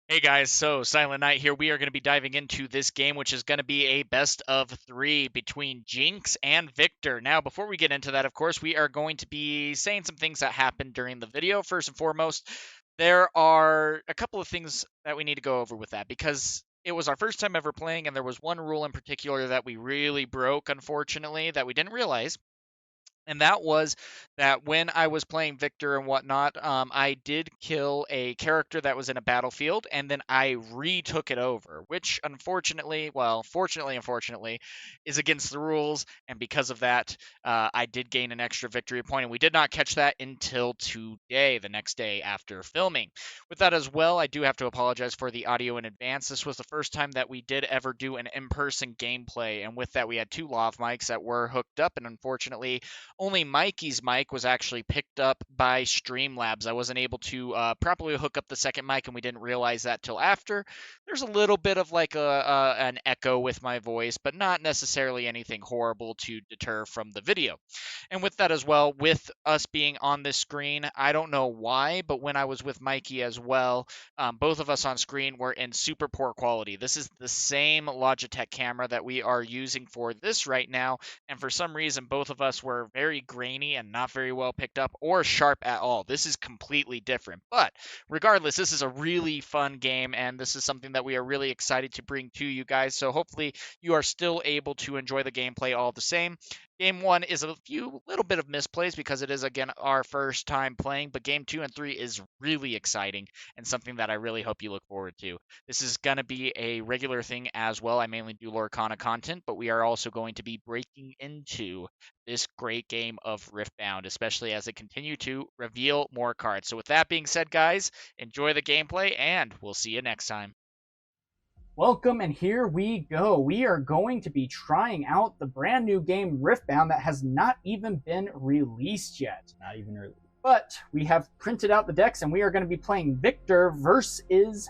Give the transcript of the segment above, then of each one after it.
Hey guys, so Silent Night here. We are going to be diving into this game, which is going to be a best of three between Jinx and Viktor. Now, before we get into that, of course, we are going to be saying some things that happened during the video. First and foremost, there are a couple of things that we need to go over with that because it was our first time ever playing, and there was one rule in particular that we really broke, unfortunately, that we didn't realize. And that was that when I was playing Viktor and whatnot, I did kill a character that was in a battlefield, and then I retook it over, which unfortunately, well, fortunately, unfortunately, is against the rules. And because of that, I did gain an extra victory point, and we did not catch that until today, the next day after filming. With that as well, I do have to apologize for the audio in advance. This was the first time that we did ever do an in-person gameplay, and with that, we had two lav mics that were hooked up, and unfortunately only Mikey's mic was actually picked up by Streamlabs. I wasn't able to properly hook up the second mic, and we didn't realize that till after. There's a little bit of like an echo with my voice, but not necessarily anything horrible to deter from the video. And with that as well, with us being on this screen, I don't know why, but when I was with Mikey as well, both of us on screen were in super poor quality. This is the same Logitech camera that we are using for this right now, and for some reason both of us were very grainy and not very well picked up or sharp at all. This is completely different, but regardless, this is a really fun game, and this is something that we are really excited to bring to you guys, so hopefully you are still able to enjoy the gameplay all the same. Game one is a few little bit of misplays because it is again our first time playing, but game two and three is really exciting and something that I really hope you look forward to. This is going to be a regular thing as well. I mainly do Lorcana content, but we are also going to be breaking into this great game of Riftbound, especially as they continue to reveal more cards. So with that being said, guys, enjoy the gameplay, and we'll see you next time. Welcome, and here we go. We are going to be trying out the brand new game Riftbound that has not even been released yet. Not even really. But we have printed out the decks, and we are going to be playing Viktor versus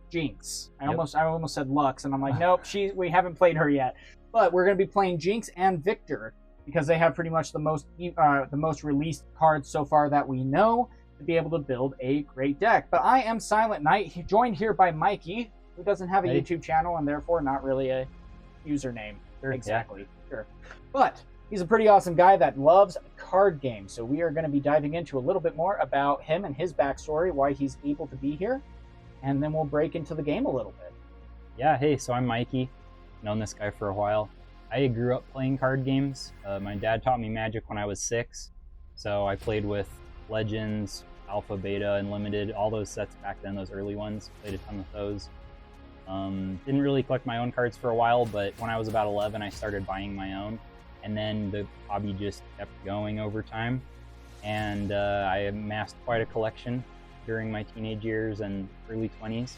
Jinx. I Yep. almost said Lux, and I'm like, nope, we haven't played her yet. But we're going to be playing Jinx and Viktor because they have pretty much the most released cards so far that we know to be able to build a great deck. But I am Silent Knight, joined here by Mikey, who doesn't have a Hey. YouTube channel and therefore not really a username. Sure, Exactly. Sure. But he's a pretty awesome guy that loves card games. So we are going to be diving into a little bit more about him and his backstory, why he's able to be here, and then we'll break into the game a little bit. Yeah, hey, so I'm Mikey. Known this guy for a while. I grew up playing card games. My dad taught me Magic when I was 6, so I played with Legends, Alpha, Beta, and Limited, all those sets back then, those early ones. Played a ton with those. Didn't really collect my own cards for a while, but when I was about 11, I started buying my own, and then the hobby just kept going over time, and I amassed quite a collection during my teenage years and early 20s.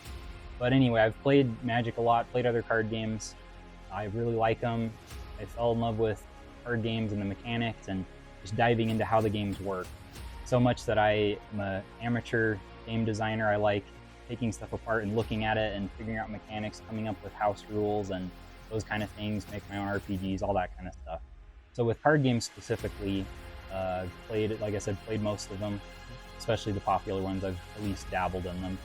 But anyway, I've played Magic a lot, played other card games. I really like them. I fell in love with card games and the mechanics and just diving into how the games work. So much that I am an amateur game designer. I like taking stuff apart and looking at it and figuring out mechanics, coming up with house rules and those kind of things, make my own RPGs, all that kind of stuff. So with card games specifically, played, like I said, played most of them, especially the popular ones. I've at least dabbled in them.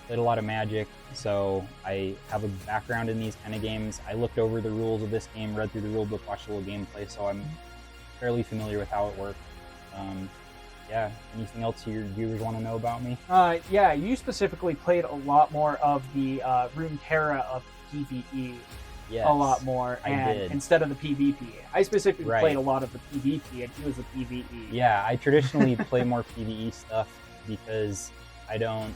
Played a lot of Magic, so I have a background in these kind of games. I looked over the rules of this game, read through the rule book, watched a little gameplay, so I'm fairly familiar with how it works. Yeah, anything else your viewers want to know about me? Yeah, you specifically played a lot more of the Runeterra of PvE. Yes, a lot more, I and did. instead of the PvP. I specifically Right. played a lot of the PvP, and he was the PvE. Yeah, I traditionally play more PvE stuff because I don't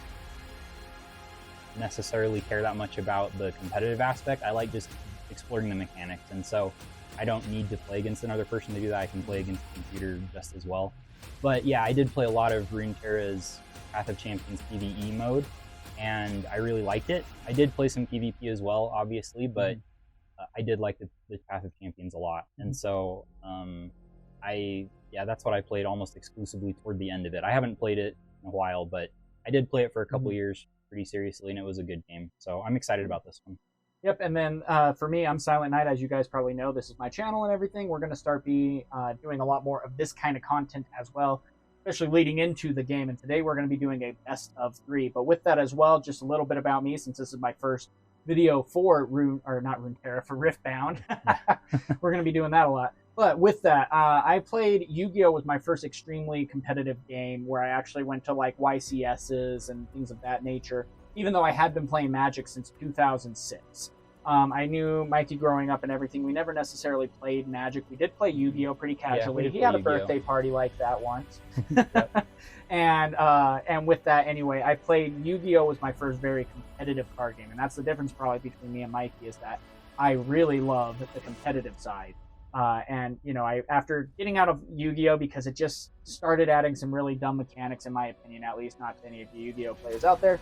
necessarily care that much about the competitive aspect. I like just exploring the mechanics, and so I don't need to play against another person to do that. I can play against the computer just as well. But yeah, I did play a lot of Runeterra's Path of Champions PvE mode, and I really liked it. I did play some PvP as well, obviously, but I did like the Path of Champions a lot, and so that's what I played almost exclusively toward the end of it. I haven't played it in a while, but I did play it for a couple years pretty seriously, and it was a good game. So I'm excited about this one. Yep, and then for me, I'm Silent Knight. As you guys probably know, this is my channel and everything. We're going to start doing a lot more of this kind of content as well, especially leading into the game. And today we're going to be doing a best of 3. But with that as well, just a little bit about me, since this is my first video for Runeterra, for Riftbound. We're going to be doing that a lot. But with that, I played Yu-Gi-Oh! Was my first extremely competitive game where I actually went to like YCSs and things of that nature, even though I had been playing Magic since 2006. I knew Mikey growing up and everything. We never necessarily played Magic. We did play Yu-Gi-Oh! Pretty casually. Yeah, he had a Yu-Gi-Oh! birthday party like that once. And with that, anyway, I played Yu-Gi-Oh! Was my first very competitive card game. And that's the difference probably between me and Mikey, is that I really love the competitive side. And, you know, after getting out of Yu-Gi-Oh! Because it just started adding some really dumb mechanics, in my opinion, at least, not to any of the Yu-Gi-Oh! Players out there.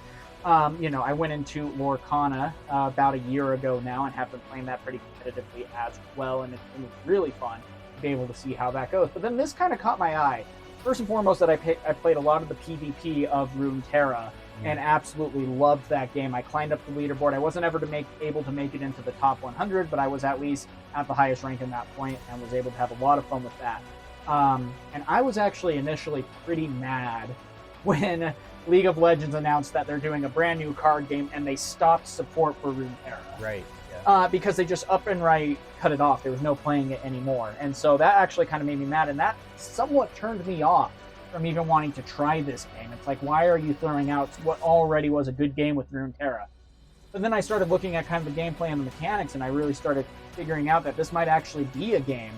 You know, I went into Lorcana about a year ago now and have been playing that pretty competitively as well. And it's been really fun to be able to see how that goes. But then this kind of caught my eye. First and foremost, that I played a lot of the PvP of Runeterra and absolutely loved that game. I climbed up the leaderboard. I wasn't ever able to make it into the top 100, but I was at least at the highest rank in that point and was able to have a lot of fun with that. And I was actually initially pretty mad when League of Legends announced that they're doing a brand new card game and they stopped support for Runeterra. Right. Yeah. Because they just up and right cut it off. There was no playing it anymore. And so that actually kind of made me mad, and that somewhat turned me off from even wanting to try this game. It's like, why are you throwing out what already was a good game with Runeterra? But then I started looking at kind of the gameplay and the mechanics, and I really started figuring out that this might actually be a game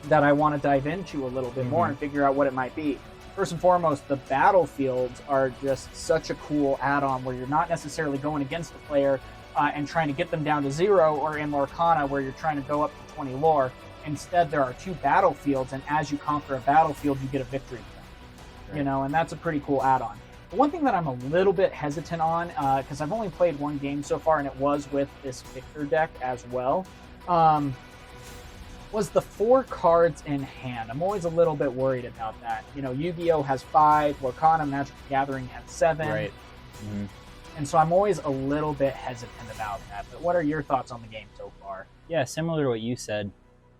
that I want to dive into a little bit more and figure out what it might be. First and foremost, the battlefields are just such a cool add-on where you're not necessarily going against the player and trying to get them down to 0, or in Lorcana where you're trying to go up to 20 lore. Instead, there are 2 battlefields, and as you conquer a battlefield, you get a victory point. Right. You know, and that's a pretty cool add-on. The one thing that I'm a little bit hesitant on, because I've only played one game so far, and it was with this Viktor deck as well, was the 4 cards in hand. I'm always a little bit worried about that. You know, Yu-Gi-Oh! Has 5, Lorcana, Magic the Gathering has 7. Right. And so I'm always a little bit hesitant about that. But what are your thoughts on the game so far? Yeah, similar to what you said.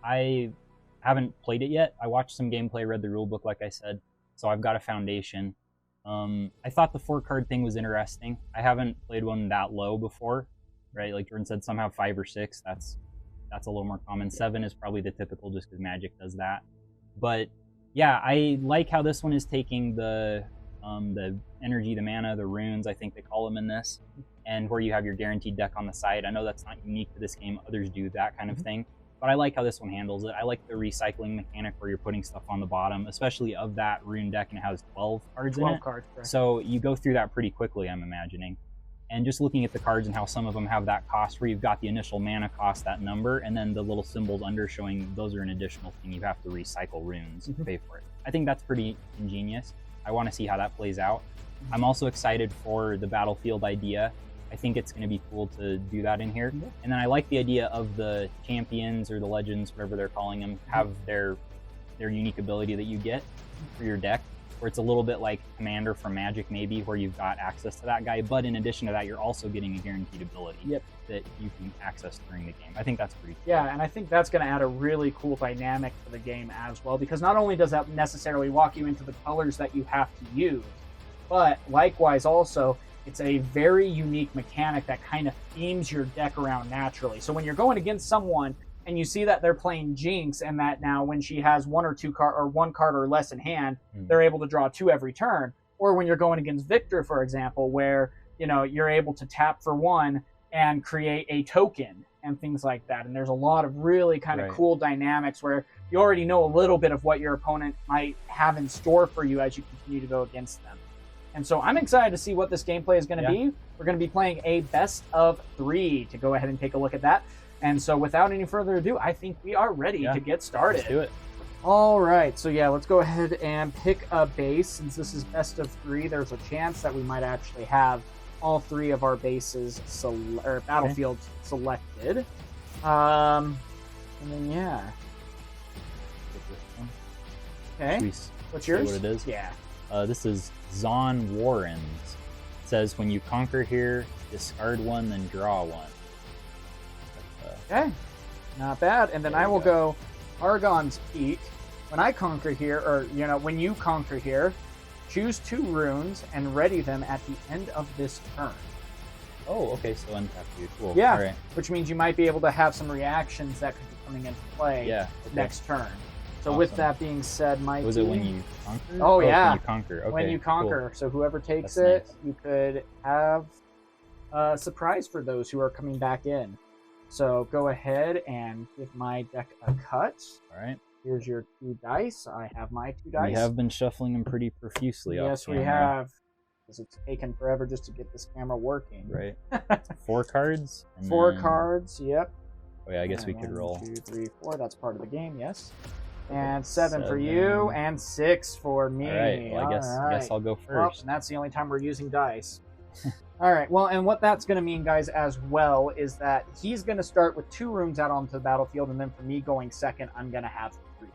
I haven't played it yet. I watched some gameplay, read the rulebook, like I said. So I've got a foundation. I thought the 4-card thing was interesting. I haven't played one that low before, right? Like Jordan said, somehow 5 or 6. That's a little more common. 7 is probably the typical, just because Magic does that. But yeah, I like how this one is taking the energy, the mana, the runes, I think they call them in this, and where you have your guaranteed deck on the side. I know that's not unique to this game. Others do that kind of thing. But I like how this one handles it. I like the recycling mechanic where you're putting stuff on the bottom, especially of that rune deck, and it has 12 cards in it. 12 cards, correct. So you go through that pretty quickly, I'm imagining. And just looking at the cards and how some of them have that cost where you've got the initial mana cost, that number, and then the little symbols under showing those are an additional thing. You have to recycle runes to pay for it. I think that's pretty ingenious. I want to see how that plays out. I'm also excited for the battlefield idea. I think it's going to be cool to do that in here. And then I like the idea of the champions or the legends, whatever they're calling them, have their unique ability that you get for your deck, where it's a little bit like Commander from Magic maybe, where you've got access to that guy. But in addition to that, you're also getting a guaranteed ability that you can access during the game. I think that's pretty cool. Yeah, and I think that's going to add a really cool dynamic to the game as well, because not only does that necessarily walk you into the colors that you have to use, but likewise also, it's a very unique mechanic that kind of themes your deck around naturally. So when you're going against someone and you see that they're playing Jinx, and that now when she has 1 or 2 card or 1 card or less in hand, they're able to draw 2 every turn. Or when you're going against Viktor, for example, where you know you're able to tap for 1 and create a token and things like that. And there's a lot of really kind of cool dynamics where you already know a little bit of what your opponent might have in store for you as you continue to go against them. And so I'm excited to see what this gameplay is going to be. We're going to be playing a best of 3 to go ahead and take a look at that. And so without any further ado, I think we are ready to get started. Let's do it. All right, so yeah, let's go ahead and pick a base. Since this is best of 3, there's a chance that we might actually have all 3 of our bases or battlefields selected. And then yeah. Okay. What's yours? What it is? Yeah. This is Zon Warrens. It says when you conquer here, discard 1, then draw 1. Okay. Not bad. And then I will go Argon's Peak. when I conquer here, or when you conquer here, choose 2 runes and ready them at the end of this turn. Oh, okay, so untap you. Cool. Yeah, All right. which means you might be able to have some reactions that could be coming into play next turn. So Awesome. with that being said, Mikey... Was it when you conquer? Oh, yeah. When you conquer. Okay, when you conquer. Cool. So whoever takes That's it, nice. you could have a surprise for those who are coming back in. So go ahead and give my deck a cut. All right. Here's your 2 dice. I have my 2 dice. We have been shuffling them pretty profusely. Yes, we have. Because it's taken forever just to get this camera working. Right. 4 cards. And 4 then... cards. Yep. Oh yeah, I guess we could 1, roll. 2, 3, 4. That's part of the game. Yes. And 7 for you, and 6 for me. All right. Well, I guess I'll go Well, first. and that's the only time we're using dice. All right. Well, and what that's going to mean, guys, as well, is that he's going to start with 2 runes out onto the battlefield, and then for me going second, I'm going to have 3.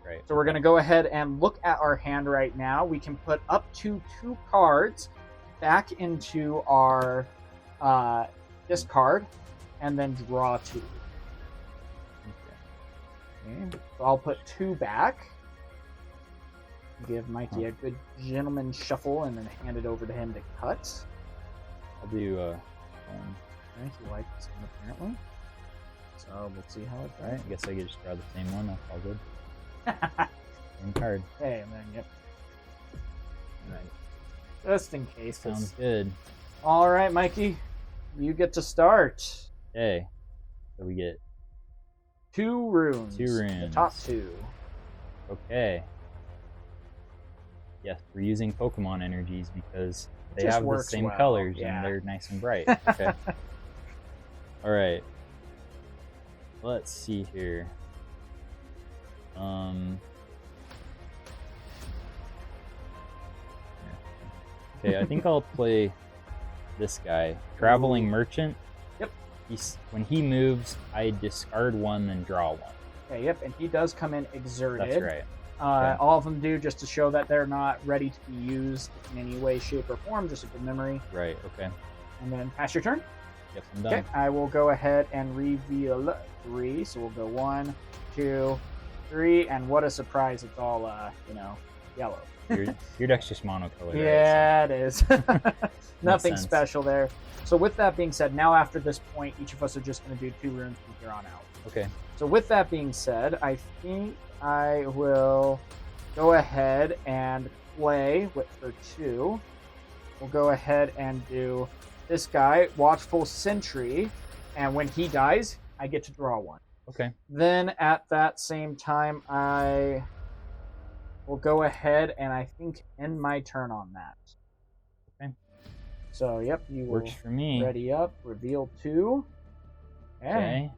Right. So we're going to go ahead and look at our hand right now. We can put up to 2 cards back into our discard, and then draw 2. Okay. So I'll put 2 back. Give Mikey a good gentleman shuffle, and then hand it over to him to cut. I'll do. Okay, he likes this one apparently. So we'll see how it All right. goes. I guess I could just draw the same one. That's all good. Same card. Okay, and then yep. Right. Just in case. Sounds good. All right, Mikey, you get to start. Okay. So we get 2 runes. 2 The runes. top 2. Okay. Yes, we're using Pokemon energies because they Just have the works same well, colors yeah. and they're nice and bright. Okay. All right. Let's see here. Okay, I think I'll play this guy, Traveling Merchant. Yep. When he moves, I discard 1 and draw 1. Okay, yep, and he does come in exerted. That's right. All of them do, just to show that they're not ready to be used in any way, shape, or form, just a good memory. Right, okay. And then pass your turn. Yep, I'm done. Okay, I will go ahead and reveal 3. So we'll go 1, 2, 3, and what a surprise! It's all yellow. Your deck's just monocolor. Yeah, it is. Nothing sense. special there. So with that being said, now after this point, each of us are just going to do 2 runes from here on out. Okay. So with that being said, I think I will go ahead and play for 2. We'll go ahead and do this guy, Watchful Sentry, and when he dies, I get to draw 1. Okay. Then at that same time, I will go ahead and I think end my turn on that. Okay. So, yep, you will Works for me. ready up, reveal 2. Okay.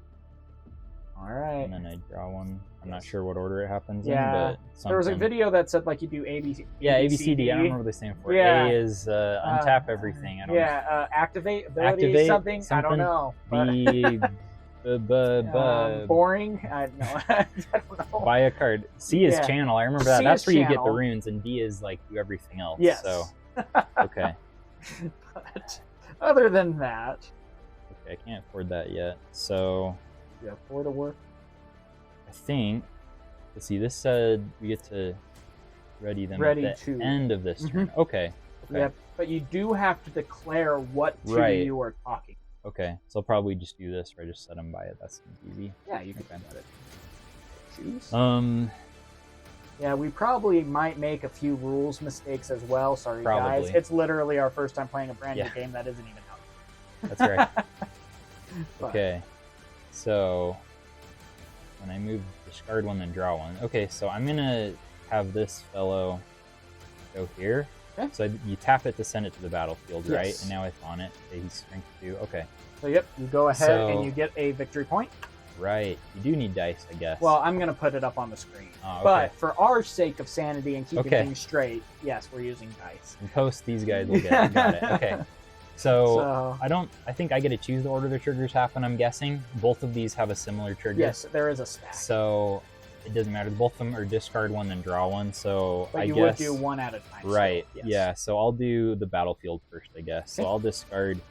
All right. And then I draw 1. I'm not sure what order it happens Yeah. in, but There was a something. video that said like you do ABC. Yeah, ABCD. I don't know what they stand for. Yeah. A is untap everything. I don't know. Activate ability, Activate something. I don't something. know. But, boring. I don't know. I don't know. Buy a card. C is Yeah. channel. I remember that. C That's is where you get the channel. runes, and D is like do everything else. Yes. So okay. But other than that, Okay, I can't afford that yet. So you have 4 to work. I think. Let's see. This said we get to ready them Ready at the to. end of this turn. Okay. Okay. Yep. But you do have to declare what 2 Right. you are talking. Okay. So I'll probably just do this, where I just set them by it. That seems easy. Yeah, you can Okay. do it. Choose. Yeah, we probably might make a few rules mistakes as well. Sorry, guys. Probably. It's literally our first time playing a brand new Yeah. game that isn't even out. That's right. But- Okay. So when I move, discard 1, then draw 1. Okay, so I'm gonna have this fellow go here. Okay. So you tap it to send it to the battlefield, right? Yes. And now it's on it. Okay, he's strength 2. Okay. So, yep, you go ahead So- and you get a victory point. Right. You do need dice, I guess. Well, I'm going to put it up on the screen. Oh, okay. But for our sake of sanity and keeping Okay. things straight, yes, we're using dice. in post, these guys will get it. Got it. Okay. So So, I think I get to choose the order the triggers happen, I'm guessing. Both of these have a similar trigger. yes, there is a stack. So it doesn't matter. Both of them are discard 1 then draw 1. So But I you guess would do 1 at a time. still, right. yes. Yeah. So I'll do the battlefield first, I guess. So Okay. I'll discard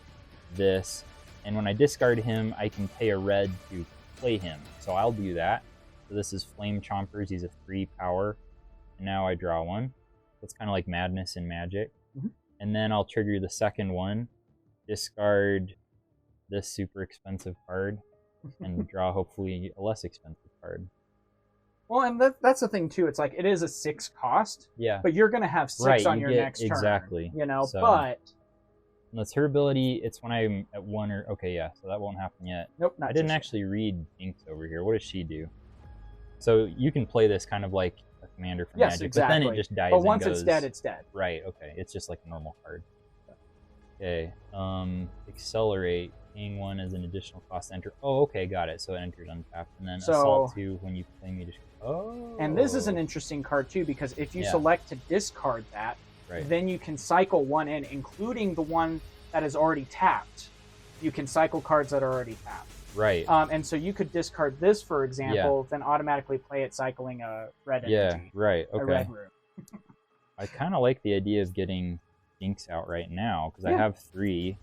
this, and when I discard him, I can pay a red to play him. So I'll do that. So this is Flame Chompers. He's a 3 power. And now I draw one. It's kind of like Madness in Magic. Mhm. And then I'll trigger the second one, discard this super expensive card, and draw hopefully a less expensive card. Well, and that's the thing too. It's like it is a 6 cost, Yeah. but you're gonna have 6 Right, on you your get- next turn. exactly. You know, So- but And that's her ability. It's when I'm at 1 or... Okay, yeah, so that won't happen yet. nope, not I didn't just yet. actually read Jinx over here. What does she do? So you can play this kind of like a commander from Yes, Magic, exactly. but then it just dies But and once goes... it's dead, it's dead. Right, okay. It's just like a normal card. Okay, Accelerate. Paying 1 as an additional cost to enter. Oh, okay, got it. So it enters untapped. And then So- Assault 2 when you claim you just... Oh! And this is an interesting card too, because if you Yeah. select to discard that, Right. then you can cycle one in, including the one that is already tapped. You can cycle cards that are already tapped. Right. And so you could discard this, for example, then automatically play it cycling a red Yeah, energy, right. a Okay. red room. I kind of like the idea of getting Jinx out right now, because I Yeah. have 3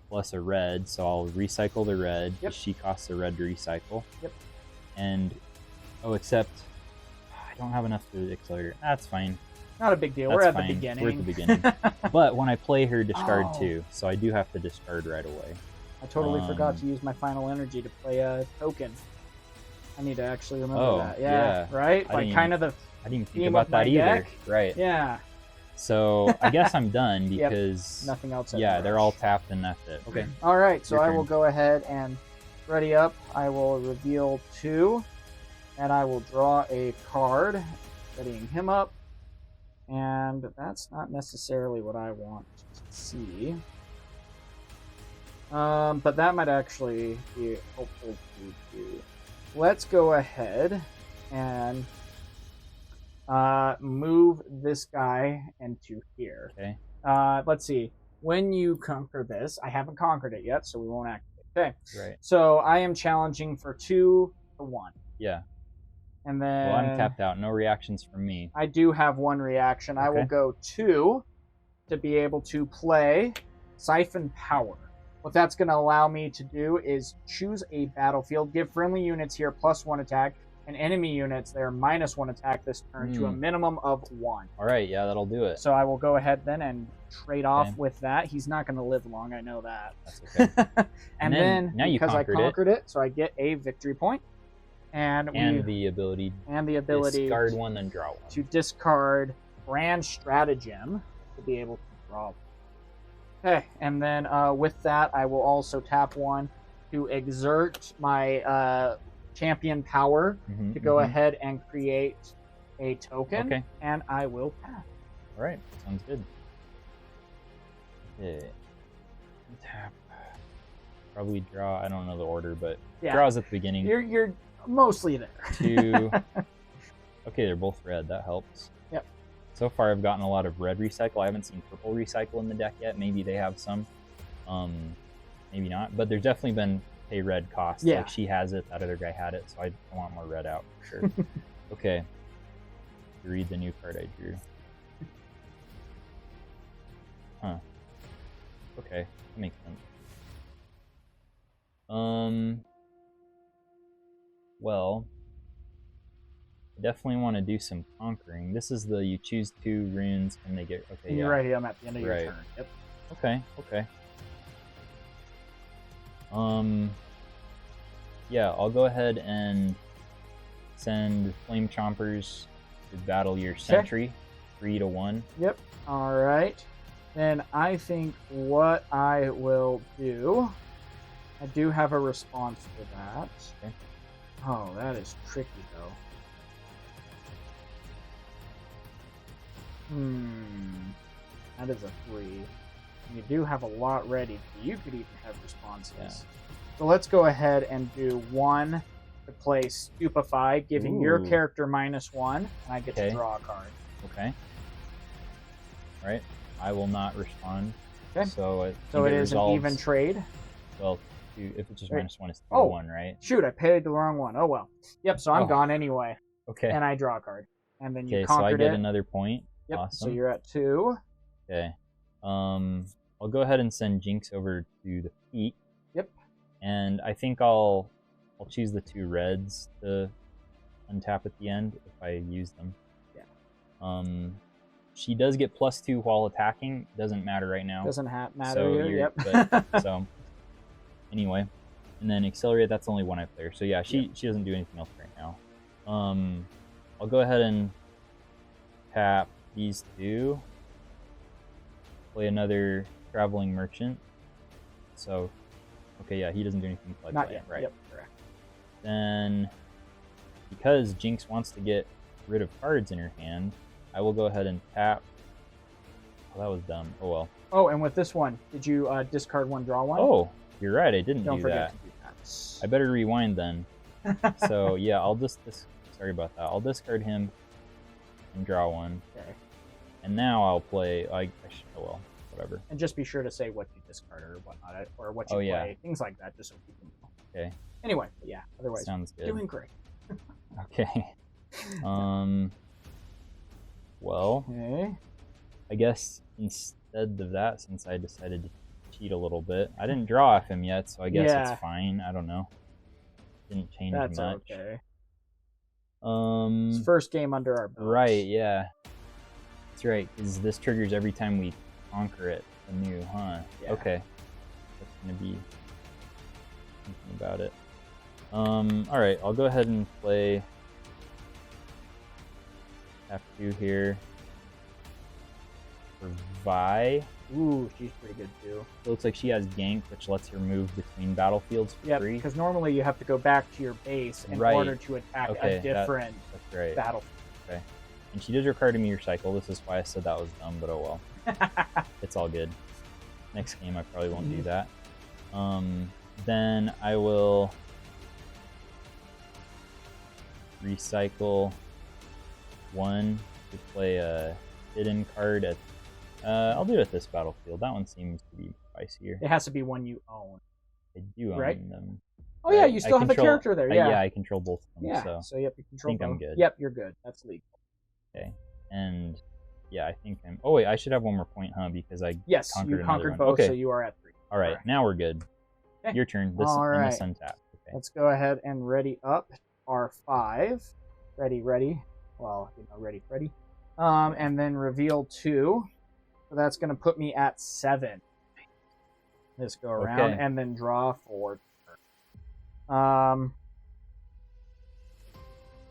plus a red, so I'll recycle the red. Yep. She costs a red to recycle. Yep. And, oh, except I don't have enough to accelerate. That's fine. Not a big deal. That's We're at fine. the beginning. We're at the beginning. But when I play her, discard Oh. 2, so I do have to discard right away. I totally forgot Um, to use my final energy to play a token. I need to actually remember Oh, that. yeah. Right? I Like didn't kind of the I didn't even think Theme about of my that either. deck? Right. yeah. So I guess I'm done Yep. because Nothing else. at yeah, the they're rush. all tapped and that's it. Okay. All right, so Your I turn. will go ahead and ready up. I will reveal 2, and I will draw a card, setting him up. And that's not necessarily what I want to see. But that might actually be helpful to do. Let's go ahead and move this guy into here. Okay. Let's see. When you conquer this, I haven't conquered it yet, so we won't activate. Okay. Right. So I am challenging for 2 for 1. Yeah. And then Well, I'm tapped out. No reactions from me. I do have 1 reaction. I will Okay. go 2 to be able to play Siphon Power. What that's going to allow me to do is choose a battlefield, give friendly units here +1 attack, and enemy units there -1 attack this turn to a minimum of 1. All right. Yeah, that'll do it. So I will go ahead then and trade off Okay. with that. He's not going to live long, I know that. That's okay. and then- then now you because I conquered it. conquered it, so I get a victory point. And And the ability discard 1 then draw 1. to discard Brand Stratagem to be able to draw. Okay, and then with that, I will also tap 1 to exert my champion power Mhm, to go mhm. ahead and create a token, Okay. and I will pass. All right. Sounds good. Okay. Tap. Probably draw. I don't know the order, but Yeah, draws at the beginning. you're mostly there. 2. Okay, they're both red. That helps. Yep. So far, I've gotten a lot of red recycle. I haven't seen purple recycle in the deck yet. Maybe they have some. Maybe not. But there's definitely been a red cost. Yeah. Like she has it. That other guy had it. So I want more red out for sure. Okay. Read the new card I drew. Huh. Okay, that makes sense. Well, I definitely want to do some conquering. This is the you choose 2 runes and they get okay. And Yeah. you're ready. I'm at the end of your Right. turn. Yep. Okay. Okay. Yeah, I'll go ahead and send Flame Chompers to battle your Sentry, 3 to 1. Yep. All right. Then I think what I will do, I do have a response to that. Okay. Oh, that is tricky though. That is a 3. You do have a lot ready. You could even have responses. Yeah. So let's go ahead and do 1 to play Stupefy, giving your Ooh. character -1, and I get Okay. to draw a card. Okay. All right. I will not respond. Okay. So it, So think it is resolves- an even trade. Well, if it's just Wait. -1, it's 2 Oh. to 1, right? Shoot, I paid the wrong one. Oh well. Yep, so I'm Oh. gone anyway. Okay. And I draw a card. And then you Okay, so I conquered get it. another point. Yep, Awesome. so you're at 2. Okay. I'll go ahead and send Jinx over to the peak. Yep. And I think I'll choose the 2 reds to untap at the end if I use them. Yeah. She does get +2 while attacking. Doesn't matter right now. Doesn't matter So here. Yep. But, so anyway, and then accelerate. That's only one I play her. So yeah, she doesn't do anything else right now. I'll go ahead and tap these two. Play another traveling merchant. So, okay, yeah, he doesn't do anything until I Not play yet. it, right? Yep, correct. Then, because Jinx wants to get rid of cards in her hand, I will go ahead and tap. Oh, that was dumb. Oh well. Oh, and with this one, did you discard one, draw one? Oh, you're right. I didn't Don't do forget that. to do that. I better rewind then. So yeah, I'll sorry about that. I'll discard him and draw one. Okay. And now I'll play. Oh well, whatever. And just be sure to say what you discard or whatnot, or what you play, yeah. Things like that, just so people know. Okay. Anyway, yeah. Otherwise, sounds good. doing great. Okay. Well, Okay. I guess instead of that, since I decided to cheat a little bit, I didn't draw off him yet, so I guess Yeah. it's fine. I don't know. Didn't change That's much. okay. It's first game under our belt. Right, yeah. That's right, because this triggers every time we conquer it anew, huh? Yeah. Okay. That's gonna be thinking about it. Alright, I'll go ahead and play F2 here for Vi. Ooh, she's pretty good too. It looks like she has gank, which lets her move between battlefields for free. Because normally you have to go back to your base in Right. order to attack Okay, a different That's right. battlefield. Okay. And she does require to meter cycle. This is why I said that was dumb, but oh well. It's all good. Next game I probably won't do that. Then I will recycle one to play a hidden card at I'll do it at this battlefield. That one seems to be spicier. It has to be one you own. I do own Right? them. Oh yeah, Right? you I still have a control- character there. Yeah. yeah, I control both of them. Yeah. So yep, you control think I'm both. good. Yep, you're good. That's legal. okay. And yeah, I think I'm. Oh wait, I should have one more point, huh? Because I Yes, conquered you another conquered one. both, Okay. so you are at 3. All right, Alright. now we're good. Okay. Your turn. This All and right. this untap. Okay. Let's go ahead and ready up our 5. Ready. Well, ready, Freddy. And then reveal 2. So that's going to put me at 7. This go around, Okay. and then draw 4.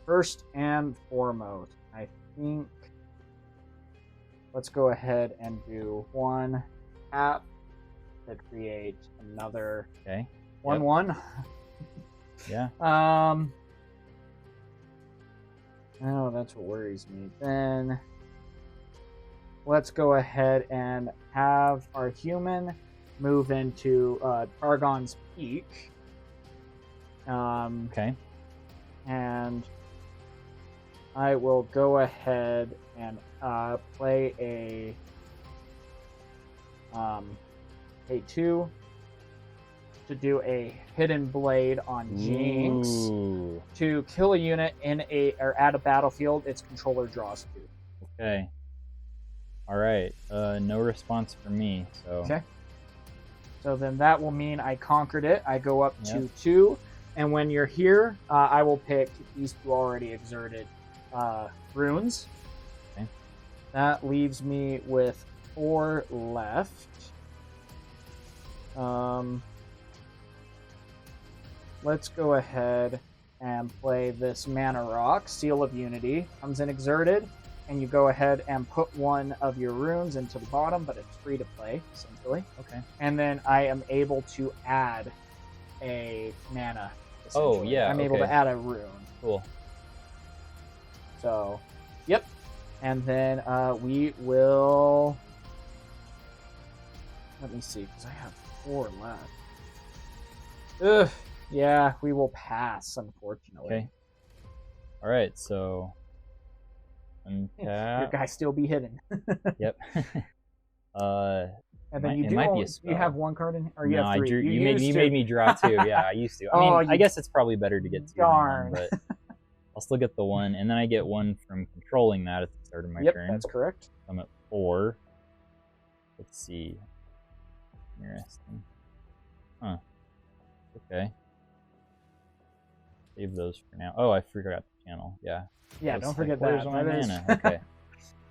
First and foremost, I think let's go ahead and do 1 tap to create another Okay. 1/1. Yeah. Oh, that's what worries me. Then let's go ahead and have our human move into Targon's Peak. Okay. And I will go ahead and play a 2 to do a hidden blade on Jinx Ooh. to kill a unit or at a battlefield. Its controller draws 2. Okay. All right. No response from me. So. Okay. So then that will mean I conquered it. I go up to Yep. 2, and when you're here, I will pick these 2 already exerted runes. Okay. That leaves me with 4 left. Let's go ahead and play this Mana Rock, Seal of Unity. Comes in exerted, and you go ahead and put one of your runes into the bottom, but it's free to play, essentially. Okay. And then I am able to add a mana. Oh, essentially. yeah, I'm able okay. to add a rune. Cool. So, yep. And then we will. Let me see, because I have 4 left. Ugh. Yeah, we will pass, unfortunately. Okay. All right. So. Your Untap. guy still be hidden. Yep. And then It you do. might be a You spell. have 1 card in, or you No, have 3. you used made to. me draw 2. Yeah, I used to. I Oh, mean, I guess it's probably better to get 2 Darn. than 1, but I'll still get the 1, and then I get 1 from controlling that at the start of my Yep, turn. that's correct. I'm at 4. Let's see. Interesting. Huh. Okay. Save those for now. Oh, I forgot to channel. Yeah. Yeah, It's don't like, forget where's that. my That is- mana? Okay.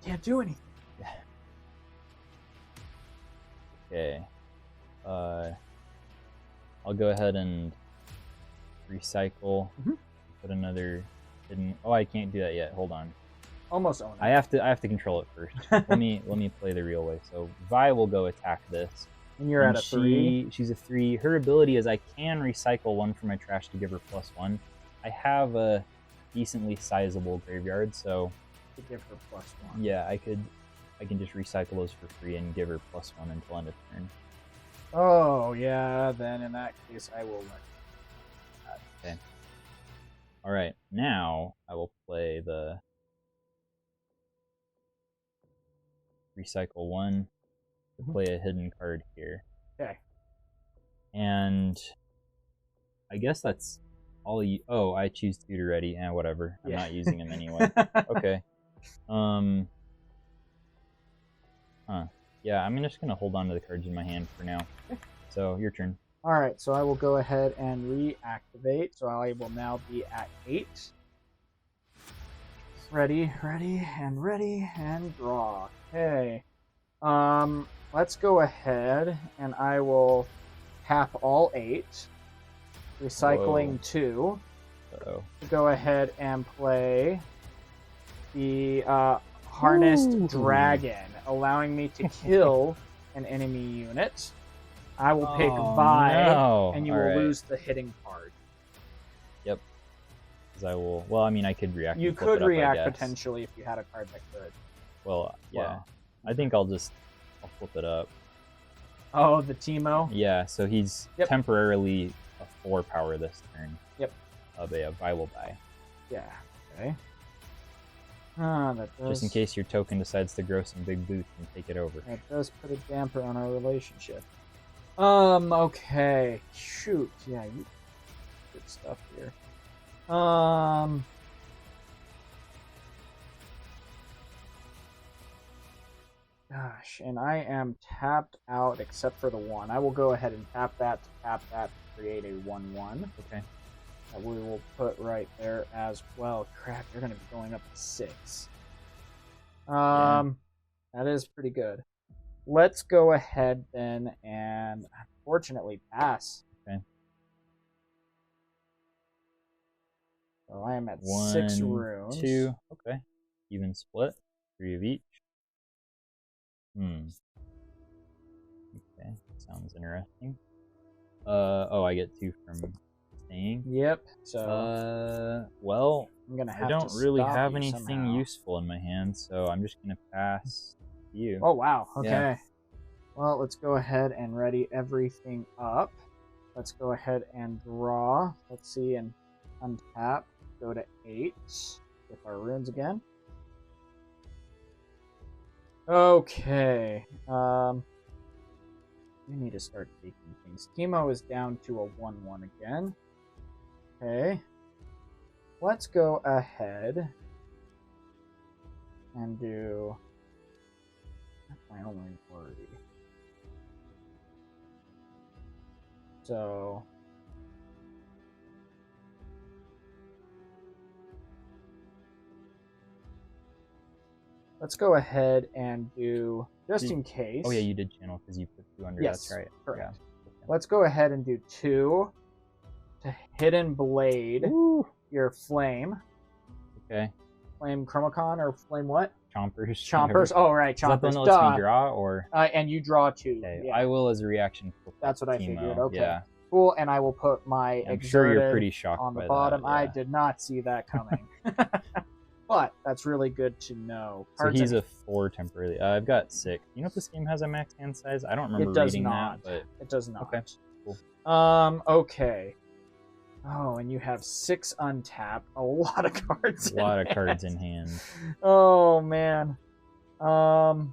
Can't do anything. Okay. I'll go ahead and recycle. Mhm. Put another hidden. Oh, I can't do that yet. Hold on. Almost own it. I have to control it first. let me play the real way. So Vi will go attack this. And you're at a 3. She's a 3. Her ability is I can recycle 1 from my trash to give her +1. I have a decently sizable graveyard, so To give her +1. yeah, I can just recycle those for free and give her +1 until end of turn. Oh, yeah, then in that case, I will let. Okay. All right, now I will play the recycle 1 to play a hidden card here. Okay. And I guess that's all you. Oh, I choose tutor ready. And whatever. I'm not using him anyway. Okay. Yeah, I'm just gonna hold on to the cards in my hand for now. So your turn. All right, so I will go ahead and reactivate. So I will now be at 8. Ready, and draw. Okay. Let's go ahead and I will tap all 8, recycling 2. Uh-oh. To go ahead and play the Harnessed Dragon, allowing me to kill an enemy unit. I will pick Vi, no. and you will lose the hitting card. Yep. Because I will. Well, I mean, I could react. You and flip could it up, I react guess. potentially if you had a card that could. Well, yeah. Wow. I think I'll flip it up. Oh, the Teemo? Yeah, so he's temporarily a 4 power this turn. Yep. Yeah, Vi will die. Yeah. Okay. That does, Just in case your token decides to grow some big boots and take it over. That does put a damper on our relationship. Okay. Shoot. Yeah, you good stuff here. Gosh, and I am tapped out except for the 1. I will go ahead and tap that to create a 1/1. Okay. That we will put right there as well. Crap, you're going to be going up to 6. That is pretty good. Let's go ahead then and unfortunately pass. Okay. So I am at 1, 6 runes. 2. Okay. Even split. 3 of each. Okay. Sounds interesting. Oh, I get 2 from staying. Yep. So well, I'm gonna have I don't to really stop have you anything somehow. useful in my hand, so I'm just gonna pass you. Oh wow. Okay. Yeah. Well, let's go ahead and ready everything up. Let's go ahead and draw. Let's see, and untap. Go to 8 with our runes again. Okay. We need to start taking things. Teemo is down to a 1/1 again. Okay. Let's go ahead and do. That's my only worry. So. Let's go ahead and do, just in case. Oh yeah, you did channel because you put 2 under. Yes, that's right. correct. Yeah. Let's go ahead and do 2 to Hidden Blade. Woo. Your Flame. Okay. Flame Chromacon or Flame what? Chompers. Chompers. Oh, right, Is that the Chompers. one that lets me draw, or? And you draw 2. Okay, Yeah. I will as a reaction. That's what I Teemo. figured. Okay. Yeah. Cool, and I will put my I'm sure you're Exerted pretty shocked on the by bottom. that. I Yeah. did not see that coming. But that's really good to know. So Cards he's in- a 4 temporarily. I've got 6. You know if this game has a max hand size? I don't remember It does reading not. that, It does not. Okay, cool. Okay. Oh, and you have 6 untapped. A lot of cards. but a lot of cards in hand. Oh man.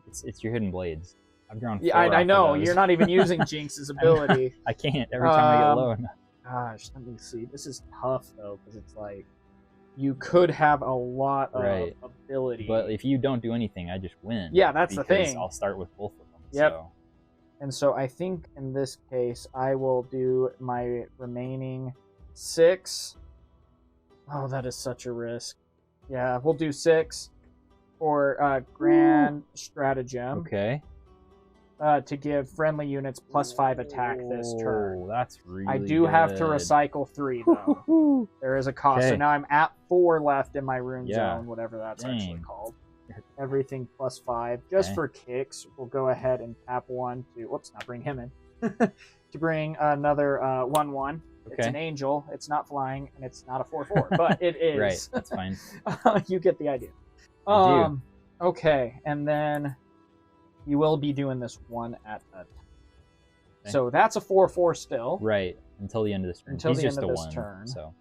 It's your hidden blades. I've drawn 4 Yeah, off I of know. those. You're not even using Jinx's ability. I can't every time I get low. Gosh, let me see. This is tough though, because it's like you could have a lot of Right. ability. But if you don't do anything, I just win. Yeah, that's the because thing. I'll start with both of them. Yep. So. And so I think in this case, I will do my remaining 6 Oh, that is such a risk. Yeah, we'll do 6 for Grand Stratagem Okay. to give friendly units +5 attack this turn. Oh, that's really I do have to good. recycle 3 though. There is a cost. So Okay. now I'm at 4 left in my rune Yeah. zone, whatever that's actually Dang. called. Everything +5. Just Okay. for kicks, we'll go ahead and tap 1 to, whoops, not bring him in. To bring another 1/1. It's Okay. an angel. It's not flying, and it's not a 4/4, but it is. Right, that's fine. You get the idea. I do. Okay, and then you will be doing this one at a time. Okay. So that's a 4/4 still. Right, until the end of this turn. Until He's the just end of a this 1, turn. so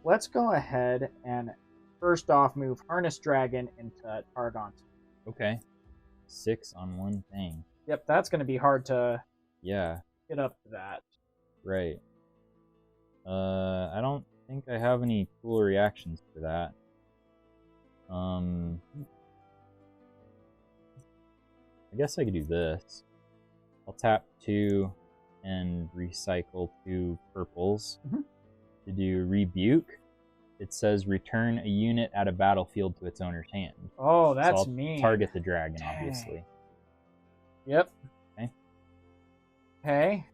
Let's go ahead and first off move Harness Dragon into Targon. okay. 6 on one thing. Yep, that's going to be hard to Yeah, get up to that. right. I don't think I have any cool reactions for that. I guess I could do this. I'll tap 2 and recycle 2 purples to do Rebuke. It says return a unit at a battlefield to its owner's hand. Oh, that's so I'll mean. target the dragon, Dang. obviously. Yep. Okay. Okay.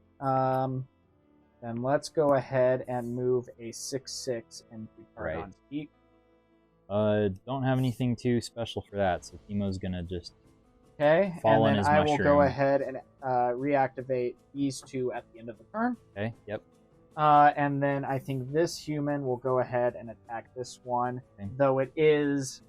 Then let's go ahead and move a 6/6 into Targon's Peak. Don't have anything too special for that, so Teemo's gonna just Okay, fall on and then his I will go mushroom. ahead and reactivate these 2 at the end of the turn. Okay, yep. And then I think this human will go ahead and attack this one, Okay. though it is,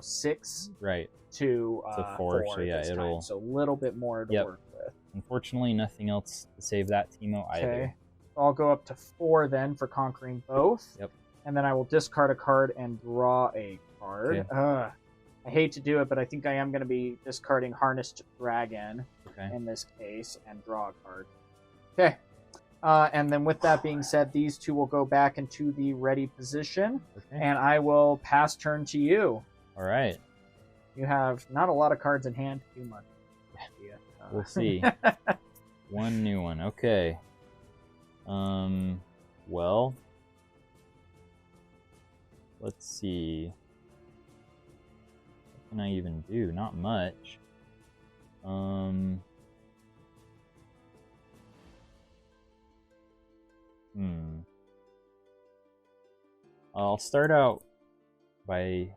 6 Right. to It's a 4, so yeah, this time, it'll- so a little bit more to Yep. work with. Unfortunately, nothing else to save that Teemo either. Okay, so I'll go up to 4 then for conquering both. Yep. And then I will discard a card and draw a card. Okay. I hate to do it, but I think I am going to be discarding Harnessed Dragon Okay. in this case and draw a card. Okay. And then with that being said, these 2 will go back into the ready position, Okay. and I will pass turn to you. All right. You have not a lot of cards in hand to do much. Yeah. We'll see. One new one. Okay. Well, let's see. What can I even do? Not much. I'll start out by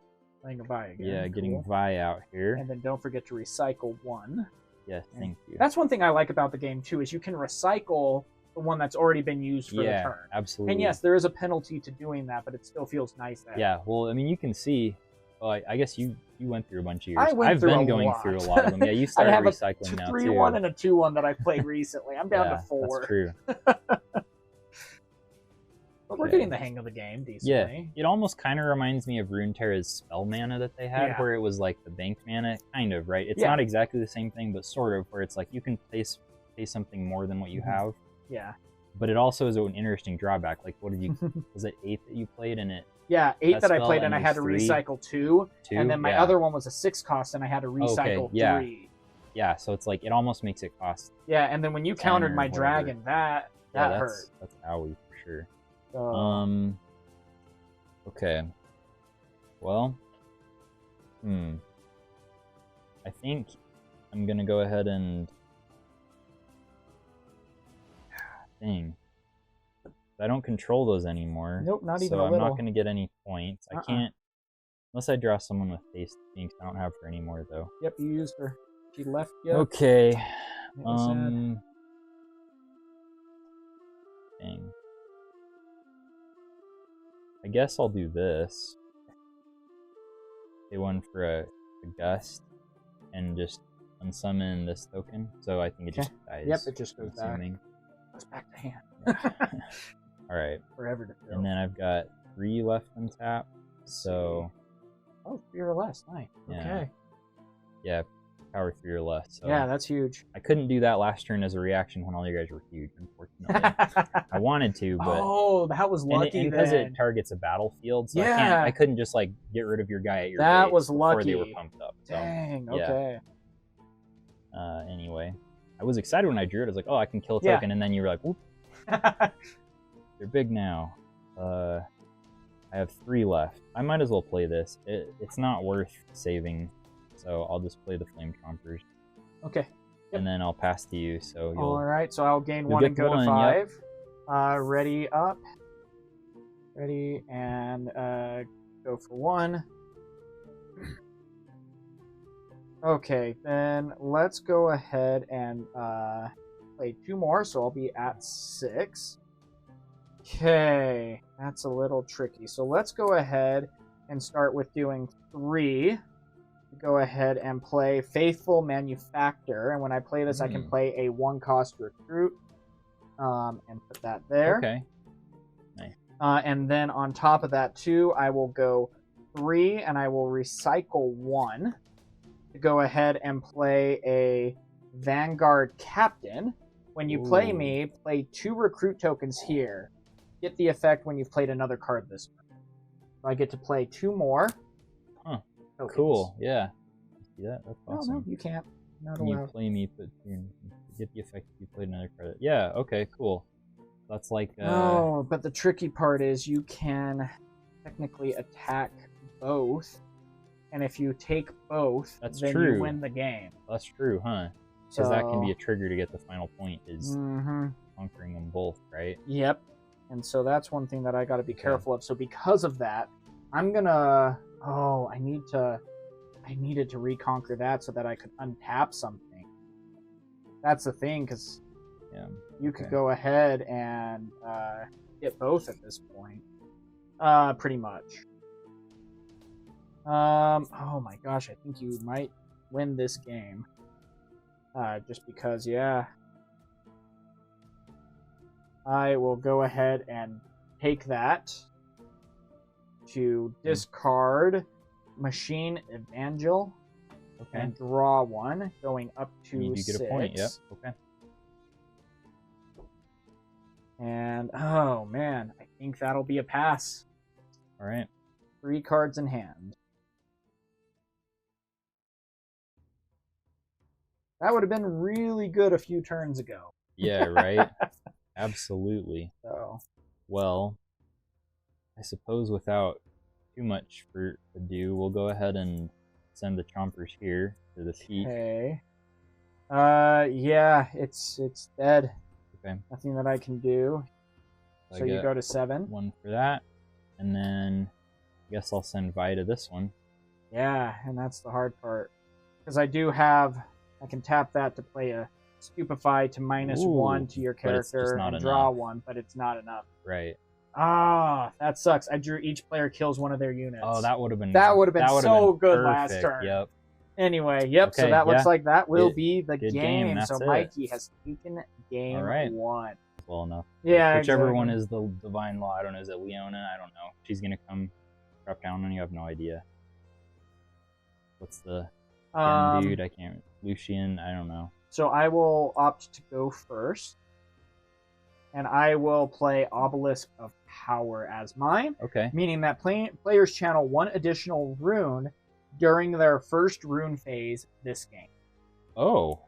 Playing a Vi again. getting Cool. Vi out here. And then don't forget to recycle 1. Yes, thank you. That's one thing I like about the game too, is you can recycle the one that's already been used for the turn. Absolutely. And yes, there is a penalty to doing that, but it still feels nice that. Yeah, well, I mean, you can see. Well, I guess you went through a bunch of yours. I went I've through been a going lot. through a lot of them. Yeah, you I started have a recycling now 3-1 too. and a 2-1 that I played recently. I'm down Yeah, to 4. That's true. But we're Okay. getting the hang of the game decently. It almost kind of reminds me of Runeterra's spell mana that they had, Yeah. where it was like the bank mana, kind of, right? It's Yeah. not exactly the same thing, but sort of, where it's like you can pay something more than what you Mhm. have. Yeah. But it also is an interesting drawback. Like, what did you? Was it 8 that you played, and it Yeah, 8 That that I spell, played, and and I had to there's 3? recycle 2. 2? And then my Yeah. other one was a 6 cost, and I had to recycle yeah. 3. Yeah, so it's like it almost makes it cost. Yeah, and then when you 10 countered or my whatever. dragon, that hurt. That's owie for sure. So, Okay. Well, I think I'm gonna go ahead and. Dang. I don't control those anymore. Nope, not even so a I'm little. not gonna get any points. I can't. Unless I draw someone with face Jinx. I don't have her anymore though. Yep, you used her. She left you. Okay. It was sad. Dang. I guess I'll do this. Pay 1 for a gust, and just unsummon this token. So I think it just dies. Yep, it just goes I'm assuming. back. Goes back to hand. All right. Forever to fill. And then I've got 3 left untapped. So Oh, 3 or less. Nice. Yeah. Okay. yeah, power 3 or less. So Yeah, that's huge. I couldn't do that last turn as a reaction when all you guys were huge, unfortunately. I wanted to, but Oh, that was lucky and because then. it targets a battlefield, so Yeah. I couldn't just like get rid of your guy at your That base was before they lucky. were pumped up. So Dang, yeah. okay. Anyway, I was excited when I drew it. I was like, oh, I can kill a Yeah. token, and then you were like, whoop, they're big now. I have 3 left. I might as well play this. It's not worth saving, so I'll just play the Flame Chompers. Okay. And then I'll pass to you, so you'll... All right, so I'll gain you'll 1 get and go one, to yep. 5. Ready, up. Ready, and go for 1. Okay, then let's go ahead and play 2 more, so I'll be at 6. Okay, that's a little tricky. So let's go ahead and start with doing 3. Go ahead and play Faithful Manufactor, and when I play this, I can play a 1-cost recruit, and put that there. Okay. Nice. And then on top of that too, I will go 3, and I will recycle 1 to go ahead and play a Vanguard Captain. When you play me, play 2 recruit tokens here. Get the effect when you've played another card this turn. So I get to play 2 more. Huh. Tokens. Cool. Yeah. See that? That's awesome. No, you can't. Not When you allowed. play me, but you get the effect if you played another card. Yeah. Okay. Cool. That's like. Oh, but the tricky part is you can technically attack both, and if you take both, That's then true. you win the game. That's true, huh? Because that can be a trigger to get the final point. Is conquering them both, right? Yep. And so that's one thing that I got to be careful of. So because of that, I'm gonna. Oh, I needed to reconquer that so that I could untap something. That's the thing, because you could go ahead and get both at this point. Pretty much. Oh my gosh, I think you might win this game. Just because, yeah. I will go ahead and take that to discard Machine Evangel and draw 1, going up to you do 6. get a point, yep. Okay. And, oh man, I think that'll be a pass. Alright. 3 cards in hand. That would have been really good a few turns ago. Yeah, right? Absolutely. So. Well, I suppose without too much for ado, we'll go ahead and send the Chompers here to the peak. Okay. Yeah, it's dead. Okay. Nothing that I can do. So you go to 7. 1 for that, and then I guess I'll send Vi to this one. Yeah, and that's the hard part. Because I can tap that to play a Stupefy to -1 to your character and draw 1, but it's not enough. Right. Ah, that sucks. I drew each player kills one of their units. Oh, that would have been so good perfect. last turn. Yep. Anyway, yep. Okay, so that looks like that will be the good game. That's so it. Mikey has taken game All right. 1. Well enough. Yeah. Whichever exactly. one is the Divine Law. I don't know. Is it Leona? I don't know. She's gonna come drop down on you. I have no idea. What's the dude? I can't. Lucian. I don't know. So I will opt to go first. And I will play Obelisk of Power as mine. Okay. Meaning that players channel 1 additional rune during their first rune phase this game. Oh.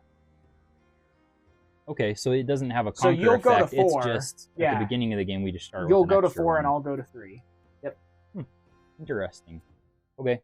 Okay, so it doesn't have a conquer So you'll effect. go to 4. It's just at the beginning of the game we just start. You'll with go to extra 4 one. and I'll go to 3. Yep. Interesting. Okay,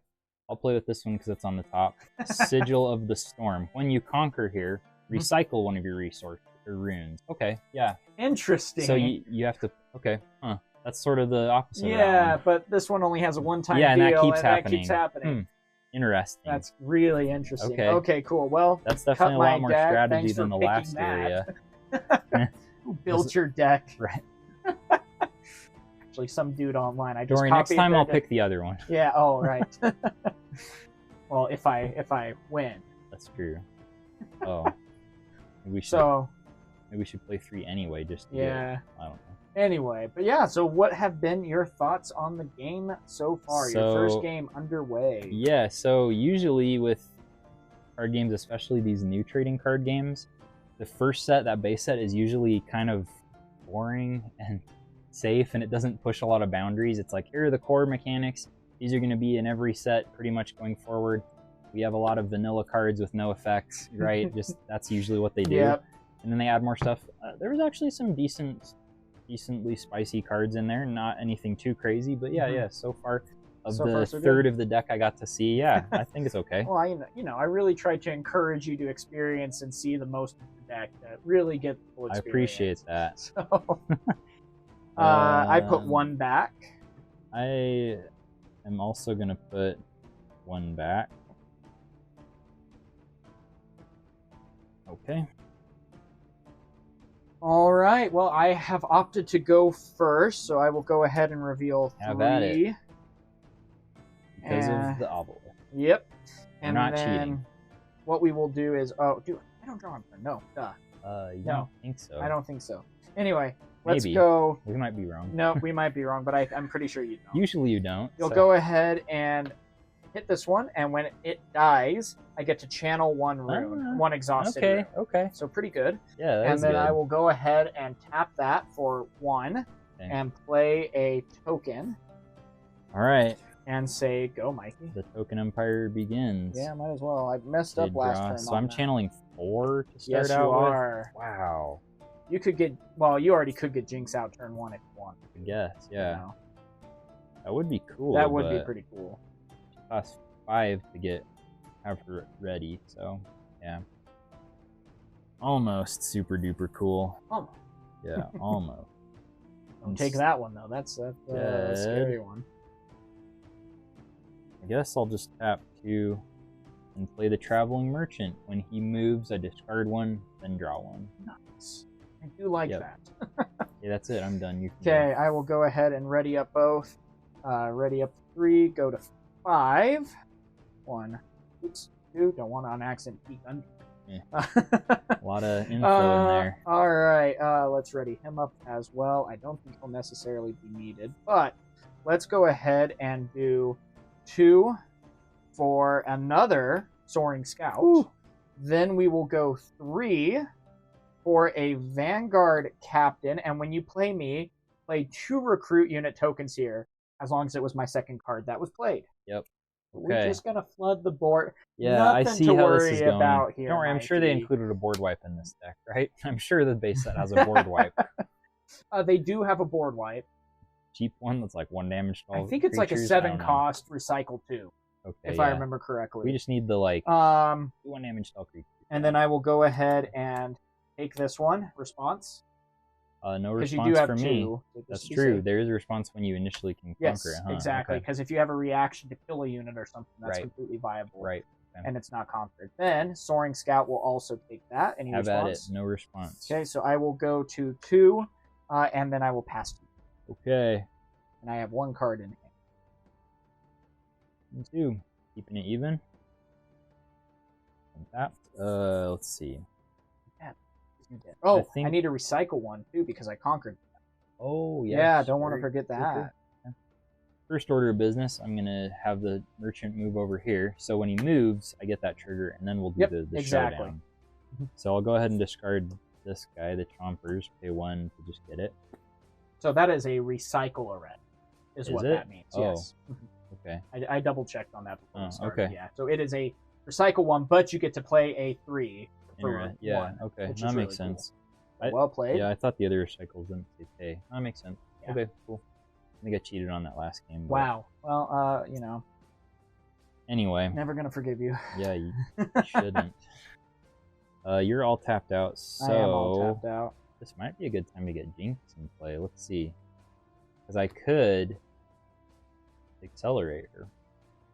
I'll play with this one because it's on the top. Sigil of the Storm. When you conquer here, recycle one of your resources or runes. Okay, yeah. Interesting. So you have to. Okay, huh? That's sort of the opposite. Yeah, of that one. but this one only has a one-time Yeah, and deal, that keeps and happening. that keeps happening. Interesting. That's really interesting. Okay. Okay, cool. Well, That's definitely a cut my lot more deck. strategy Thanks than for the last picking area. that. Who built your deck? Right. Actually, some dude online. I just Don't worry, next copied time their I'll deck. pick the other one. Yeah. Oh, right. Well, if I win. That's true. Oh. Maybe we should play 3 anyway, just to yeah. I don't know. Anyway, but yeah, so what have been your thoughts on the game so far? Your first So- game underway. Yeah, so usually with card games, especially these new trading card games, the first set, that base set, is usually kind of boring and safe, and it doesn't push a lot of boundaries. It's like, here are the core mechanics. These are going to be in every set pretty much going forward. We have a lot of vanilla cards with no effects, right? Just that's usually what they do. Yep. And then they add more stuff. There was actually some decent decently spicy cards in there. Not anything too crazy, but yeah, yeah. So far, of So the far, so third good. of the deck I got to see, yeah, I think it's okay. Well, I really try to encourage you to experience and see the most of the deck to really get the full I experience. appreciate that. So, I put one back. I am also gonna put one back. Okay. All right. Well, I have opted to go first, so I will go ahead and reveal 3. Have at it. Because of the obelisk. Yep. We're And not then cheating. what we will do is, I don't draw on turn. No, duh. You No. don't think so? I don't think so. Anyway, let's Maybe. go. We might be wrong. No, we might be wrong, but I'm pretty sure you don't. Usually you don't. You'll so- go ahead and hit this one, and when it dies, I get to channel one rune, one exhausted Okay, rune. okay. So pretty good. Yeah, that And is then good. I will go ahead and tap that for 1 Okay. and play a token All right. and say, go, Mikey. The token empire begins. Yeah, might as well. I messed up Did last draw. turn. So on I'm that. channeling 4 to start Yes, you out are. with. Wow. You could get, well, you already could get Jinx out turn 1 if you want. I guess, yeah. You know? That would be cool. That would be but pretty cool. it costs 5 to have her ready, so yeah. Almost super duper cool. Almost. Yeah, almost. Don't take that one, though. That's a Dead. scary one. I guess I'll just tap 2 and play the traveling merchant. When he moves, I discard 1, then draw 1. Nice. I do like Yep. that. Yeah, that's it. I'm done. You can Okay, I will go ahead and ready up both. Ready up 3, go to 5. 1, oops, 2. Don't want to on accident peek under. Yeah. A lot of info in there. All right, let's ready him up as well. I don't think he'll necessarily be needed, but let's go ahead and do 2 for another Soaring Scout. Ooh. Then we will go 3 for a Vanguard Captain, and when you play me, play 2 recruit unit tokens here, as long as it was my second card that was played. Yep. We're Okay. just gonna flood the board. Yeah, I Nothing see to how worry this is going. about here, Don't worry, I'm sure they Mikey. included a board wipe in this deck, right? I'm sure the base set has a board wipe. They do have a board wipe. Cheap one that's like 1 damage to all I think it's like a creatures? I 7 don't know. cost recycle 2, Okay, if yeah. I remember correctly. We just need the like 1 damage to all creatures. And then I will go ahead and take this one, response. No Because you response do have for 2. me. so just That's to be true. safe. There is a response when you initially can Yes, conquer it, huh? exactly. Okay. Because if you have a reaction to kill a unit or something, that's Right. completely viable. Right. And it's not conquered. Then Soaring Scout will also take that. Any Have at it. response? No response. Okay, so I will go to 2, and then I will pass 2. Okay. And I have 1 card in hand. Me too. Keeping it even. And that. Let's see. Oh, I think- need to recycle 1 too because I conquered. Oh, yes. Yeah, don't want to very forget true. that. First order of business, I'm going to have the merchant move over here. So when he moves, I get that trigger, and then we'll do Yep, the exactly. showdown. So I'll go ahead and discard this guy, the Chompers, pay 1 to just get it. So that is a recycle array, is what it? that means. Oh. Yes. Okay. I double checked on that before Oh, we started. okay. Yeah. So it is a recycle 1, but you get to play a 3 for Yeah, 1. okay. which That is makes really cool. sense. I- Well played. Yeah, I thought the other recycles didn't say pay. That makes sense. Yeah. Okay, cool. I think I cheated on that last game. but Wow. Well, Anyway, never gonna forgive you. yeah, you shouldn't. You're all tapped out, so I am all tapped out. this might be a good time to get Jinx in play. Let's see. Because I could accelerate her.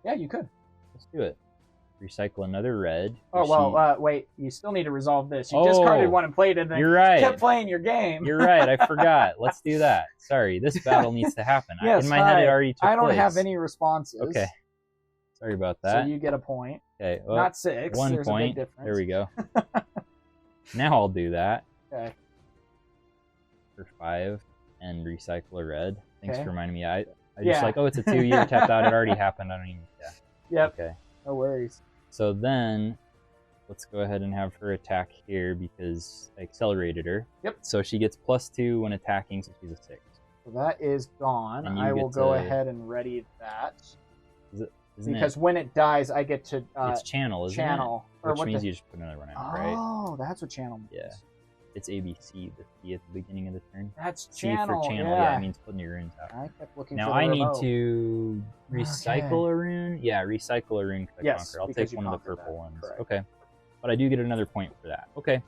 Yeah, you could. Let's do it. Recycle another red. Oh Is well, wait. You still need to resolve this. You Oh, discarded 1 and played it, and then You're right. kept playing your game. You're right. I forgot. Let's do that. Sorry, this battle needs to happen. Yes, In my head, hi. it already took I don't place. have any responses. Okay. Sorry about So that. you get a point. Okay. Well, Not 6. 1 There's point. a big difference. There we go. Now I'll do that Okay. for 5 and recycle a red. Thanks Okay. for reminding me. I just Yeah. like, oh, it's a 2 year tapped out. It already happened. I don't even. Yeah. Yep. Okay. No worries. So then, let's go ahead and have her attack here because I accelerated her. Yep. So she gets +2 when attacking, so she's a 6. So that is gone. And you I will get go to- ahead and ready that Isn't because it? when it dies, I get to It's channel, isn't channel. it? Which what means the... you just put another one out, right? Oh, that's what channel means. Yeah. It's ABC, the C at the beginning of the turn. That's C channel. for channel, Yeah. it means putting your runes out. I kept looking Now for the I need remote. to recycle a rune. Yeah, recycle a rune. Yes, I'll because take you one of the conquered purple that. ones. Correct. Okay, but I do get another point for that. Okay,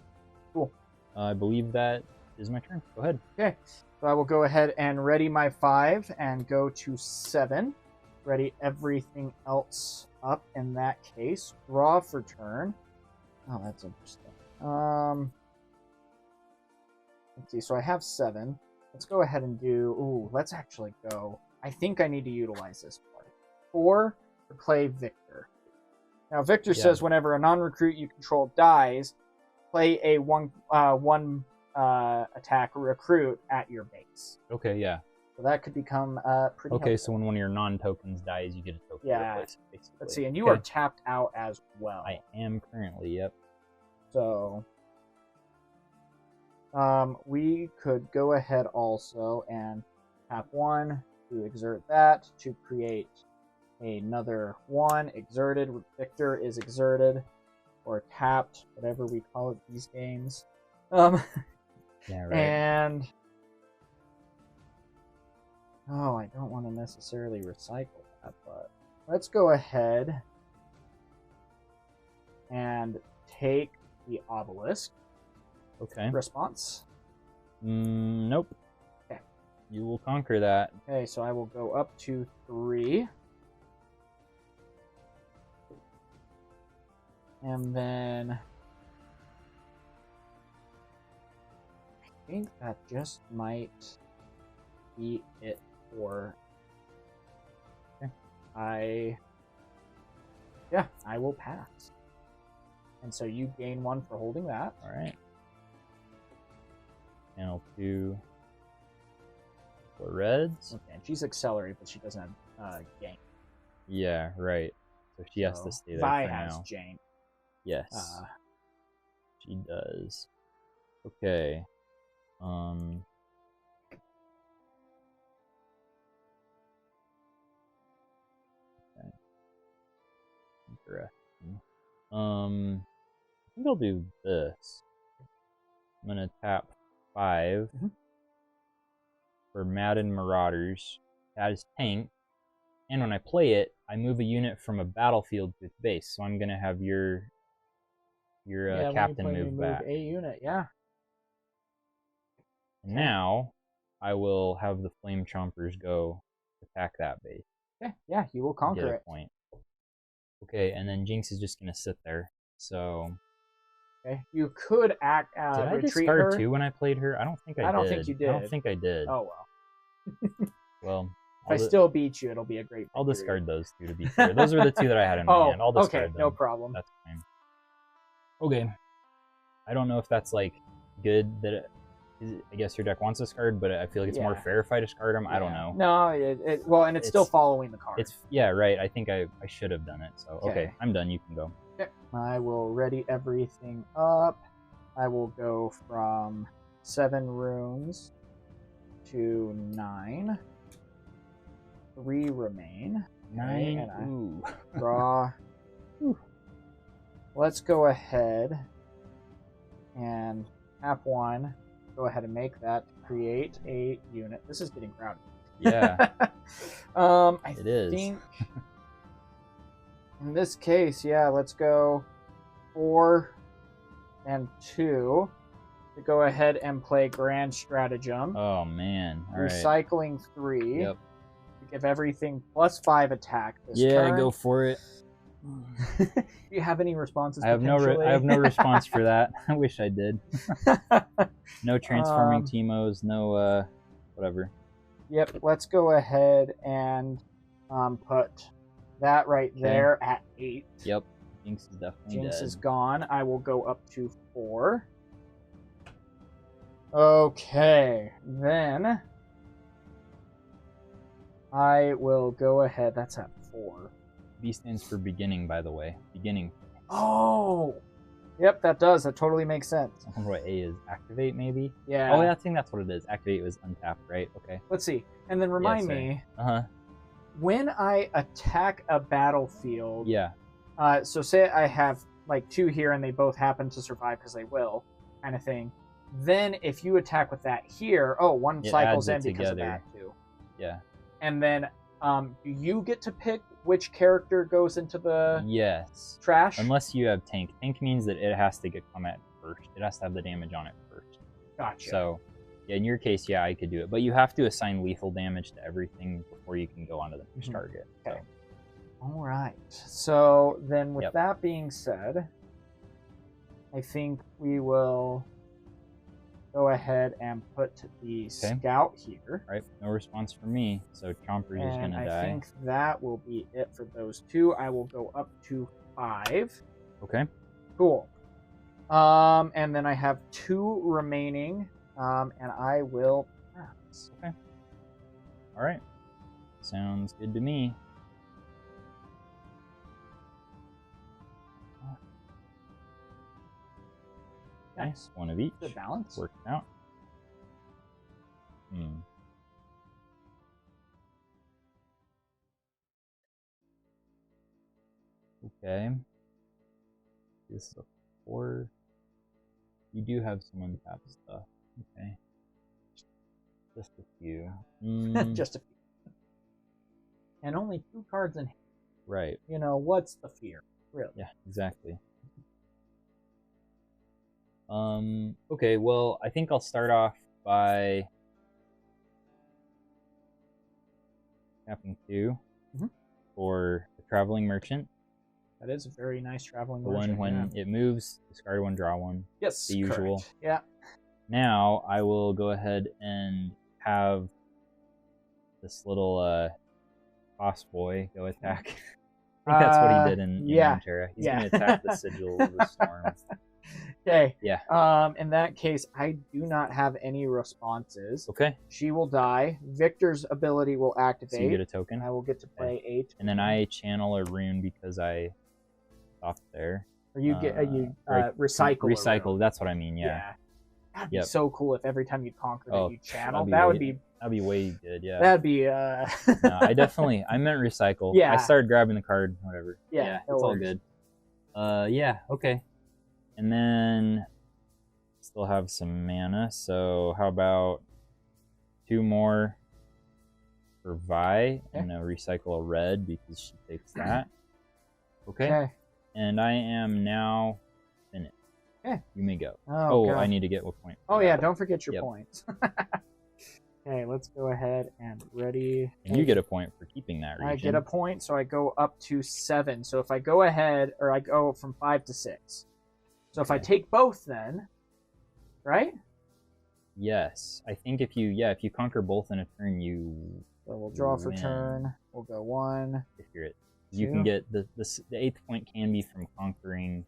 cool. I believe that is my turn. Go ahead. Okay, so I will go ahead and ready my 5 and go to 7. Ready everything else up in that case. Draw for turn. Oh, that's interesting. Let's see. So I have 7. Let's go ahead and do. Ooh, let's actually go. I think I need to utilize this part. 4 to play Viktor. Now Viktor says whenever a non-recruit you control dies, play a one attack recruit at your base. Okay, yeah. So that could become pretty. Okay, helpful. so when one of your non-tokens dies, you get a token to replace it, basically. Let's see, and you are tapped out as well. I am currently, yep. So we could go ahead also and tap 1 to exert that to create another 1 exerted. Viktor is exerted or tapped, whatever we call it these games. Yeah, right. And oh, I don't want to necessarily recycle that, but let's go ahead and take the obelisk. Okay. Response? Nope. Okay. You will conquer that. Okay, so I will go up to 3. And then I think that just might be it for. Okay. I will pass. And so you gain 1 for holding that. All right. Channel 2 for reds. Okay, and she's accelerate, but she doesn't have gain. Yeah, right. So she has to stay there Vi for has now. Jane. Yes. She does. Okay. Okay. Interesting. I think I'll do this. I'm gonna tap 5 for Madden Marauders. That is tank. And when I play it, I move a unit from a battlefield to its base. So I'm gonna have your captain move back. A unit, yeah. And now I will have the Flame Chompers go attack that base. Okay, yeah, you will conquer Get a it. point. Okay, and then Jinx is just gonna sit there. So Okay, you could act. did I retreat discard her. 2 when I played her? I don't think I did. I don't think you did. I don't think I did. Oh well. Well, If I still beat you, it'll be a great. I'll victory. discard those 2 to be fair. Those are the 2 that I had in my hand. I'll discard them. No problem. That's fine. Okay. I don't know if that's like good that I guess your deck wants to discard, but I feel like it's more fair if I discard them. I don't know. No, well, and it's still following the card. It's right. I think I should have done it. So okay, I'm done. You can go. Okay. I will ready everything up. I will go from 7 runes to 9. 3 remain. 9. And I Ooh. draw. Let's go ahead and tap 1. Go ahead and make that create a unit. This is getting crowded. Yeah. I It is. think in this case, yeah, let's go 4 and 2 to go ahead and play Grand Stratagem. Oh man. All right. Recycling 3. Yep. To give everything plus 5 attack this Yeah, turn. go for it. Do you have any responses? I have no response for that. I wish I did. No transforming Teemos, no whatever. Yep, let's go ahead and put that right there at 8. Yep, Jinx is definitely Jinx dead. is gone. I will go up to 4. Okay, then I will go ahead. That's at 4. B stands for beginning, by the way. Beginning. Oh! Yep, that does. That totally makes sense. I wonder what A is. Activate, maybe? Yeah. Oh, yeah, I think that's what it is. Activate was untapped, right? Okay. Let's see. And then remind me, Uh-huh. when I attack a battlefield, Yeah. so say I have like 2 here and they both happen to survive because they will, kind of thing. Then if you attack with that here, one It cycles adds in it because of together. that too. Yeah. And then do you get to pick which character goes into the Yes. trash? Unless you have tank. Tank means that it has to get combat first. It has to have the damage on it first. Gotcha. So, yeah, in your case, yeah, I could do it. But you have to assign lethal damage to everything before you can go onto the next target. Okay. So. All right. So then with Yep. that being said, I think we will go ahead and put the scout here. Right, no response from me, so Chomper's is And gonna I die. think that will be it for those two. I will go up to 5. Okay. Cool. And then I have 2 remaining, and I will pass. Okay. All right. Sounds good to me. Nice. One of each. Good balance. Working out. Okay. This is a 4. You do have some untapped stuff. Okay. Just a few. Just a few. And only 2 cards in hand. Right. You know, what's the fear? Really? Yeah, exactly. Okay, well, I think I'll start off by tapping 2 for the Traveling Merchant. That is a very nice traveling The merchant. one when it moves, discard 1, draw 1. Yes, the usual. correct. Yeah. Now I will go ahead and have this little boss boy go attack. I think that's what he did in Runeterra. He's going to attack the Sigil of the Storm. Okay. Yeah. In that case, I do not have any responses. Okay. She will die. Victor's ability will activate. So you get a token. I will get to play 8. And then I channel a rune because I stopped there. Or you get recycle. Recycle. That's what I mean. Yeah. That'd be so cool if every time you conquer it, you channel. That'd be way good. Yeah. That'd be. No, I meant recycle. Yeah. I started grabbing the card. Whatever. Yeah. It's all good. Yeah. Okay. And then still have some mana. So how about 2 more for Vi, and I'll recycle a red because she takes that. Okay. And I am now finished. Okay. You may go. Oh, I need to get what point. Oh yeah, don't forget your points. Okay, let's go ahead and ready. And you get a point for keeping that region. I get a point, so I go up to 7. So if I go ahead, or I go from 5 to 6. So if I take both, then, right? Yes, I think if you conquer both in a turn, you. So we'll draw for win. turn. We'll go 1. If you're it, you can get the 8th point can be from conquering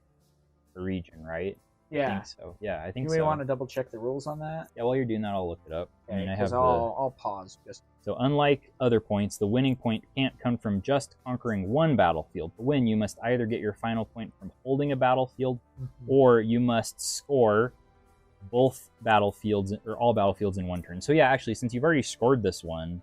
the region, right? Yeah. I think so. Yeah, I think so. Do we want to double check the rules on that? Yeah, while you're doing that, I'll look it up. Okay, I mean, I have I'll pause just. So unlike other points, the winning point can't come from just conquering one battlefield. To win, you must either get your final point from holding a battlefield, or you must score both battlefields or all battlefields in one turn. So yeah, actually, since you've already scored this one,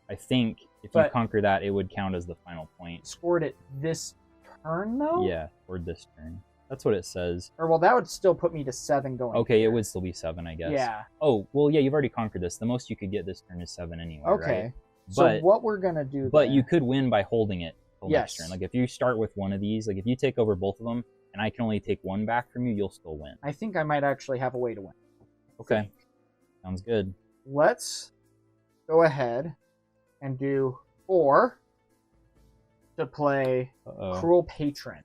I think if you conquer that, it would count as the final point. Scored it this turn, though? Yeah, scored this turn. That's what it says. Or, well, that would still put me to 7 going. Okay, it would still be 7, I guess. Yeah. Oh, well, yeah, you've already conquered this. The most you could get this turn is 7 anyway, okay. Right? So what we're going to do But you could win by holding it till next turn. Yes. Like, if you start with one of these, like, if you take over both of them, and I can only take one back from you, you'll still win. I think I might actually have a way to win. Okay. Sounds good. Let's go ahead and do 4 to play Cruel Patron.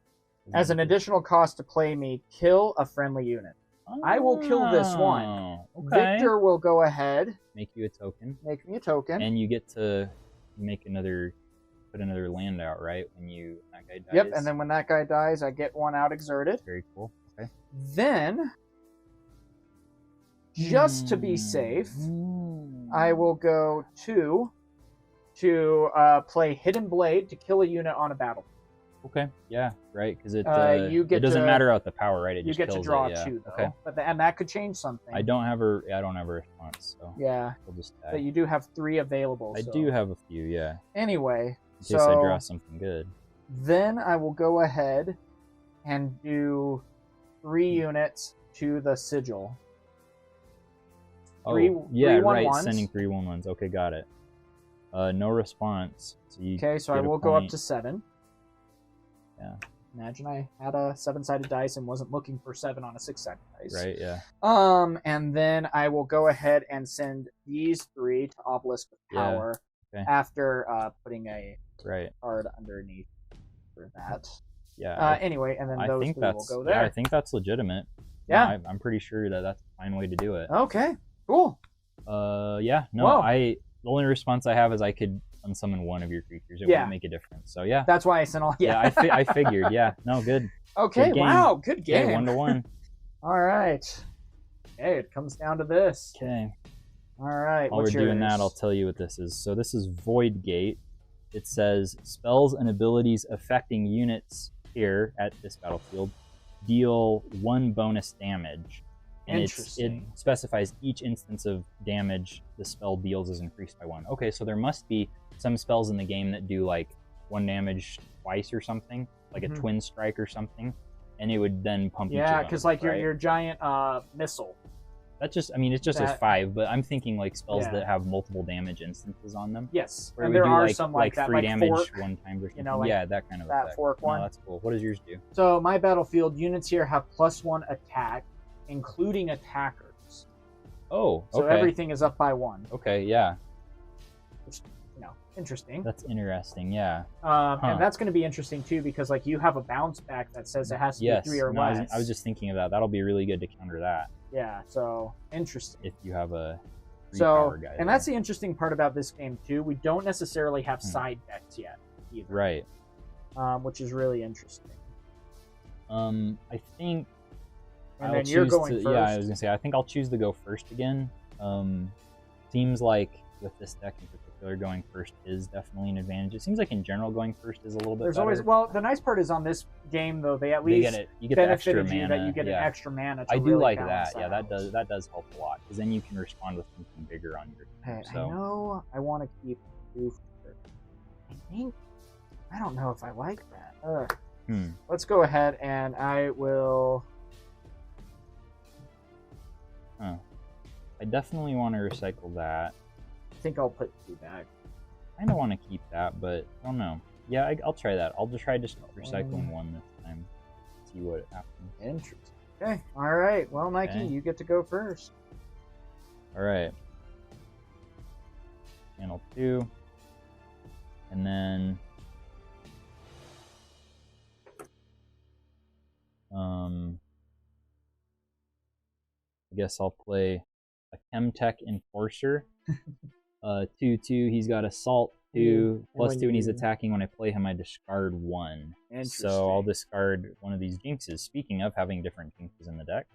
As an additional cost to play me, kill a friendly unit. I will kill this one. Okay. Victor will go ahead. Make you a token. Make me a token. And you get to put another land out, right? When that guy dies. Yep, and then when that guy dies, I get 1 out exerted. Very cool. Okay. Then, just to be safe, I will go 2 to play Hidden Blade to kill a unit on a battlefield. Okay. Yeah. Right. Because it to, doesn't matter out the power, right? It you just get kills to draw it, yeah. 2 though. Okay. And that could change something. I don't have a response, so yeah. We'll just but you do have 3 available. I do have a few, yeah. Anyway, in case I draw something good. Then I will go ahead and do 3 units to the Sigil. three, yeah, three right. 1/1s. Sending 3/1/1s. Okay, got it. No response. So you Okay, so I get a will go up point. to 7. Yeah. Imagine I had a 7-sided dice and wasn't looking for 7 on a 6-sided dice. Right. Yeah. And then I will go ahead and send these 3 to Obelisk of Yeah, Power okay. after putting a Right. card underneath for that. Yeah. Anyway, and then I those think 3 will that's go there. yeah. I think that's legitimate. Yeah. No, I'm pretty sure that that's a fine way to do it. Okay. Cool. Yeah. No, Whoa. the only response I have is I could unsummon one of your creatures. It Yeah. wouldn't make a difference. So yeah. That's why I sent all. Yeah. I figured. Yeah. No. Good. Okay. Good game. Wow. Good game. Okay. 1-1. All right. Okay. It comes down to this. Okay. All right. While we're doing that, I'll tell you what this is. So this is Void Gate. It says spells and abilities affecting units here at this battlefield deal 1 bonus damage. And it specifies each instance of damage the spell deals is increased by 1. Okay, so there must be some spells in the game that do like 1 damage twice or something, like a twin strike or something, and it would then pump each of them. Yeah, because like right? your giant missile. That's just, I mean, it's just as 5, but I'm thinking like spells Yeah. that have multiple damage instances on them. Yes, Where and we there do are like, some like that, 3 like damage fork, 1 time or something. you know, like yeah, that kind of that effect. fork one. No, that's cool. What does yours do? So my battlefield units here have +1 attack, including attackers. Oh, So okay. everything is up by 1. Okay, yeah. Which, interesting. That's interesting, yeah. And that's going to be interesting too, because like you have a bounce back that says it has to be 3 or less. I was just thinking of that. That'll be really good to counter that. Yeah, so interesting. If you have a 3 So, power guy. and that's the interesting part about this game too. We don't necessarily have side decks yet either. Right. Which is really interesting. I think. And then you're going first. Yeah, I was gonna say. I think I'll choose to go first again. Seems like with this deck in particular, going first is definitely an advantage. It seems like in general going first is a little bit. There's better. always the nice part is on this game though they at least you get the extra benefited you mana. that you get an extra mana. To I do really like balance that. Yeah, out. that does help a lot because then you can respond with something bigger on your turn. Okay, So. I know I want to keep you. I don't know if I like that. Let's go ahead and I will. I definitely want to recycle that. I think I'll put 2 back. I don't want to keep that, but I don't know. Yeah, I'll try that. I'll just try recycling 1 this time. See what happens. Interesting. Okay. All right. Well, Nike, you get to go first. All right. Channel 2. And then... I guess I'll play a Chemtech Enforcer. 2/2. He's got Assault 2 +2, and he's attacking. When I play him, I discard 1. So I'll discard one of these Jinxes. Speaking of having different Jinxes in the deck,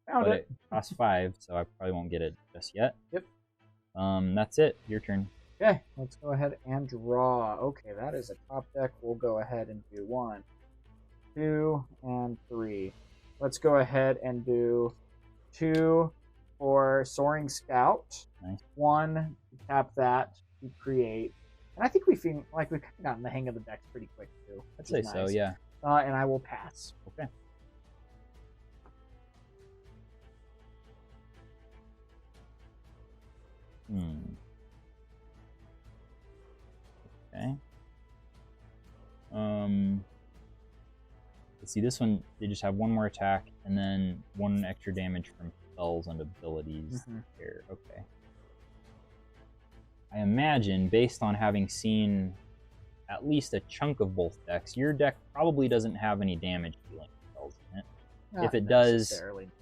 it costs 5, so I probably won't get it just yet. Yep. That's it. Your turn. Okay, let's go ahead and draw. Okay, that is a top deck. We'll go ahead and do 1, 2, and 3. Let's go ahead and do 2 for Soaring Scout. Nice. 1 to tap that to create. And I think we feel like we've gotten the hang of the decks pretty quick too. I'd say so, yeah. And I will pass. Okay. Okay. Let's see, this one, they just have 1 more attack and then 1 extra damage from spells and abilities here. Okay. I imagine, based on having seen at least a chunk of both decks, your deck probably doesn't have any damage dealing spells in it. If it does,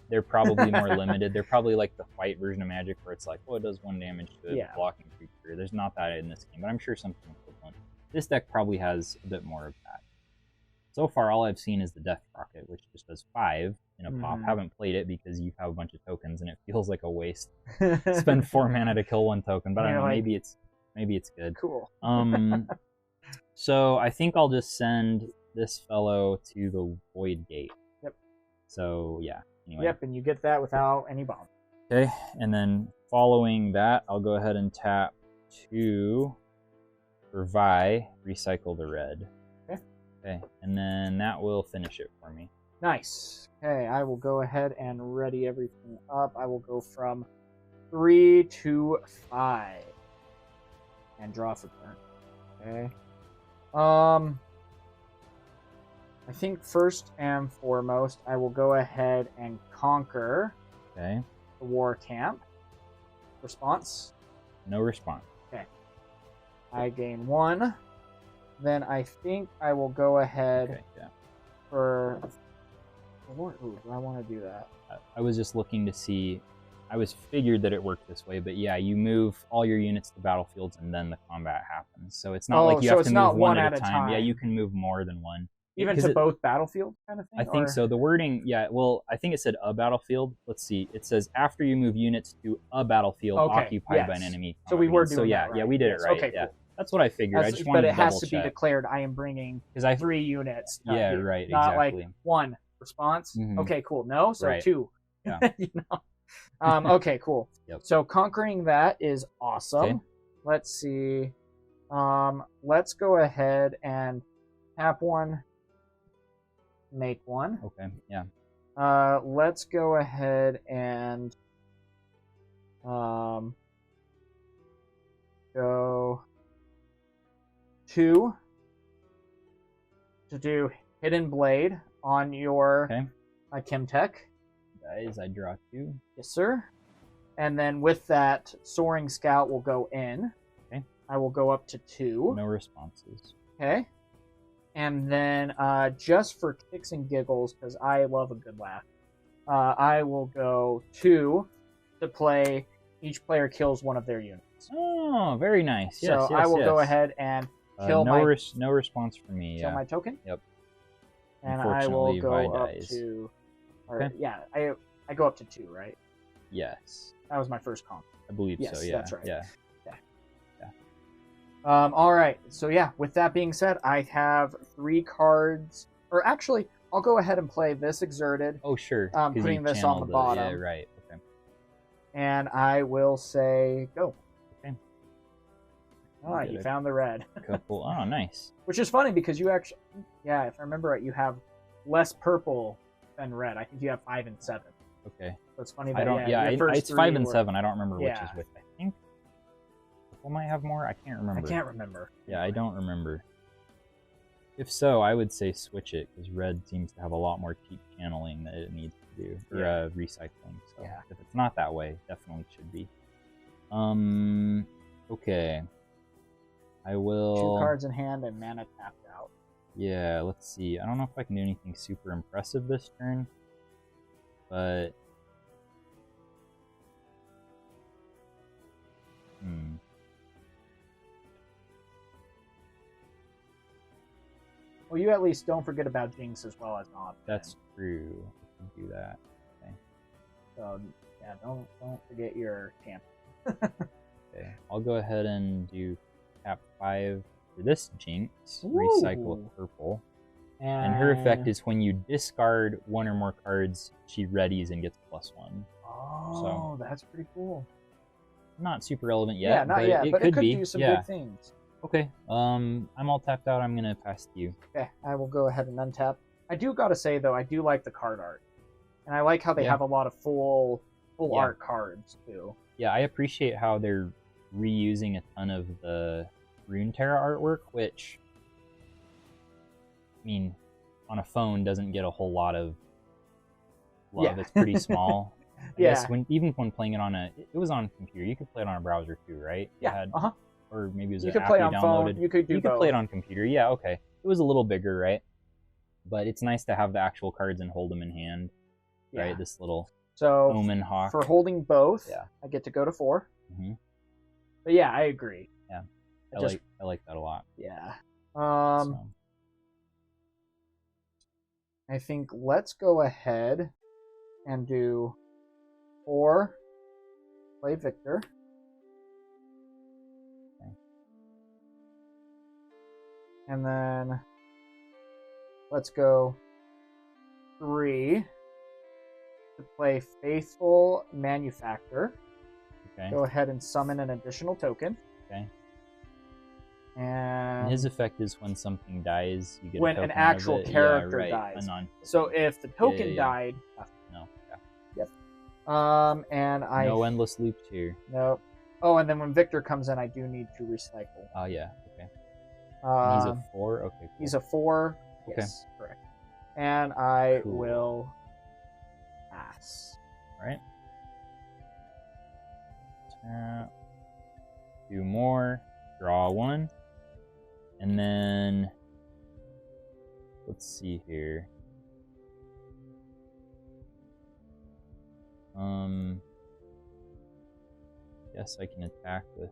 they're probably more limited. They're probably like the fight version of Magic where it's like, oh, it does 1 damage to a blocking creature. There's not that in this game, but I'm sure something equivalent. This deck probably has a bit more of that. So far, all I've seen is the Death Rocket, which just does 5 in a pop. Haven't played it because you have a bunch of tokens and it feels like a waste. Spend 4 mana to kill 1 token, but I don't know, maybe it's good. Cool. So I think I'll just send this fellow to the Void Gate. Yep. So yeah. Anyway. Yep, and you get that without any bomb. Okay, and then following that, I'll go ahead and tap 2 for Vi, recycle the red. Okay, and then that will finish it for me. Nice. Okay, I will go ahead and ready everything up. I will go from 3 to 5. And draw for turn. Okay. I think first and foremost, I will go ahead and conquer Okay. the war camp. Response? No response. Okay. I gain 1. Then I think I will go ahead Okay, yeah. for... Ooh, do I want to do that? I was just looking to see. I was figured that it worked this way, but yeah, you move all your units to battlefields and then the combat happens. So it's not like you have to move one at a time. Yeah, you can move more than one. Even to both battlefields kind of thing? I think so. The wording, yeah, well, I think it said a battlefield. Let's see. It says after you move units to a battlefield occupied by an enemy. So we were doing so yeah, that right. Yeah, we did it right. Okay, yeah. cool. That's what I figured. I just wanted to double check. But it has to be declared I am bringing 3 units. Yeah, here. right, Not exactly. like 1 response. Mhm. Okay, cool. No, so Right. 2. Yeah. You know? Okay, cool. Yep. So conquering that is awesome. Okay. Let's see. Let's go ahead and tap 1, make 1. Okay, yeah. Let's go ahead and go 2 to do Hidden Blade on your Chemtech. Guys, I draw 2. Yes, sir. And then with that, Soaring Scout will go in. Okay. I will go up to 2. No responses. Okay. And then just for kicks and giggles, because I love a good laugh, I will go 2 to play each player kills one of their units. Oh, very nice. Yes, so I will go ahead and kill no response for me. Kill my token. Yep. And I will go up dies. to... Or, Okay. yeah, I go up to 2, right? Yes. That was my first comp. I believe Yes, so, yeah. that's right. Yeah. All right. So yeah, with that being said, I have 3 cards. Or actually, I'll go ahead and play this Exerted. Oh, sure. Putting this on the bottom. Yeah, right. Okay. And I will say go. Okay. All right, you found the red. Cool. Oh, nice. Which is funny because you actually, yeah, if I remember right, you have less purple than red. I think you have 5 and 7. Okay. So it's funny that I don't. Yeah, it's 5 and 7. I don't remember which is which. I think purple might have more. I can't remember. I can't remember. Yeah, I don't remember. If so, I would say switch it because red seems to have a lot more cheap channeling that it needs to do, or recycling. So if it's not that way, definitely should be. Okay. I will. 2 cards in hand and mana tapped out. Yeah, let's see. I don't know if I can do anything super impressive this turn, but Well, you at least don't forget about Jinx as well as not. That's true. I can do that. Okay. So yeah, don't forget your champ. Okay, I'll go ahead and do tap 5 for this Jinx. Ooh. Recycle it purple. And her effect is when you discard 1 or more cards, she readies and gets +1. Oh, that's pretty cool. Not super relevant yet. Yeah, not but yet, it but could it could be. do some good things. Okay. I'm all tapped out. I'm gonna pass to you. Okay, I will go ahead and untap. I do gotta say though, I do like the card art, and I like how they have a lot of full art cards too. Yeah, I appreciate how they're reusing a ton of the Runeterra artwork, which, I mean, on a phone doesn't get a whole lot of love. Yeah. It's pretty small. I Yeah. guess even when playing it on it was on a computer. You could play it on a browser too, right? Yeah. Or maybe it was You an could app play you on downloaded. phone. You could play it on computer. Yeah, okay. It was a little bigger, right? But it's nice to have the actual cards and hold them in hand, right? This little Omen Hawk. For holding both, I get to go to 4. Mm-hmm. But yeah, I agree. Yeah, I like that a lot. Yeah. So. I think let's go ahead and do 4. Play Viktor. Okay. And then let's go 3 to play Faithful Manufactor. Okay. Go ahead and summon an additional token. Okay. And his effect is when something dies, you get when a token an actual of it. character yeah, right. dies. So if the token died, no. yep. And I No endless loops here. nope. Oh, and then when Viktor comes in, I do need to recycle. Oh yeah. Okay. And he's a Um, 4. Okay. Cool. he's a 4. Okay. Yes, correct. And I Cool. will pass. All right. Tap. 2 more. Draw 1. And then let's see here. Guess I can attack with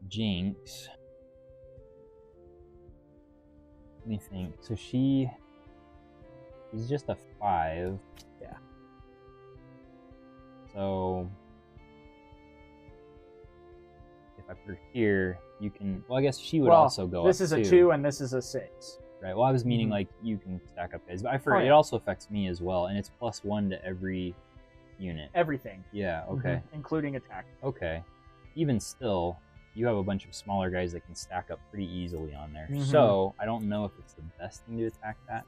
Jinx. Let me think. So she's just a 5. Yeah. So if I put her here, you can. Well, I guess she would also go. This up is a too. 2 and this is a 6. Right. Well, I was meaning Mhm. like you can stack up guys, but I forget. yeah. It also affects me as well, and it's +1 to every unit. Everything. Yeah. Okay. Including attack. Okay. Even still, you have a bunch of smaller guys that can stack up pretty easily on there. Mhm. So I don't know if it's the best thing to attack that.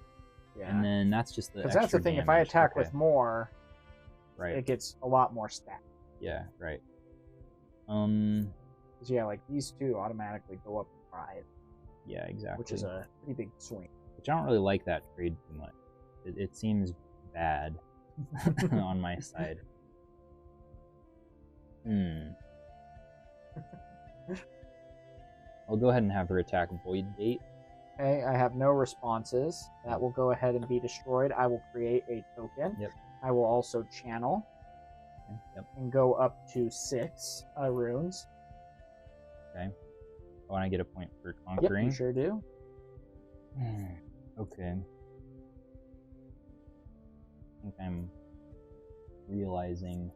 Yeah. And then that's just the. Because that's the extra thing. If I damage. attack Okay. with more, Right. it gets a lot more stat. Yeah. Right. 'Cause, yeah, like these two automatically go up 5, Yeah. Exactly. which is a pretty big swing. Which I don't really like that trade too much. It seems bad on my side. I'll go ahead and have her attack Void Gate. Okay, I have no responses. That will go ahead and be destroyed. I will create a token. Yep. I will also channel Yep. and go up to 6 runes. Okay. I want to get a point for Yep, conquering. you sure do. Okay. I think I'm realizing.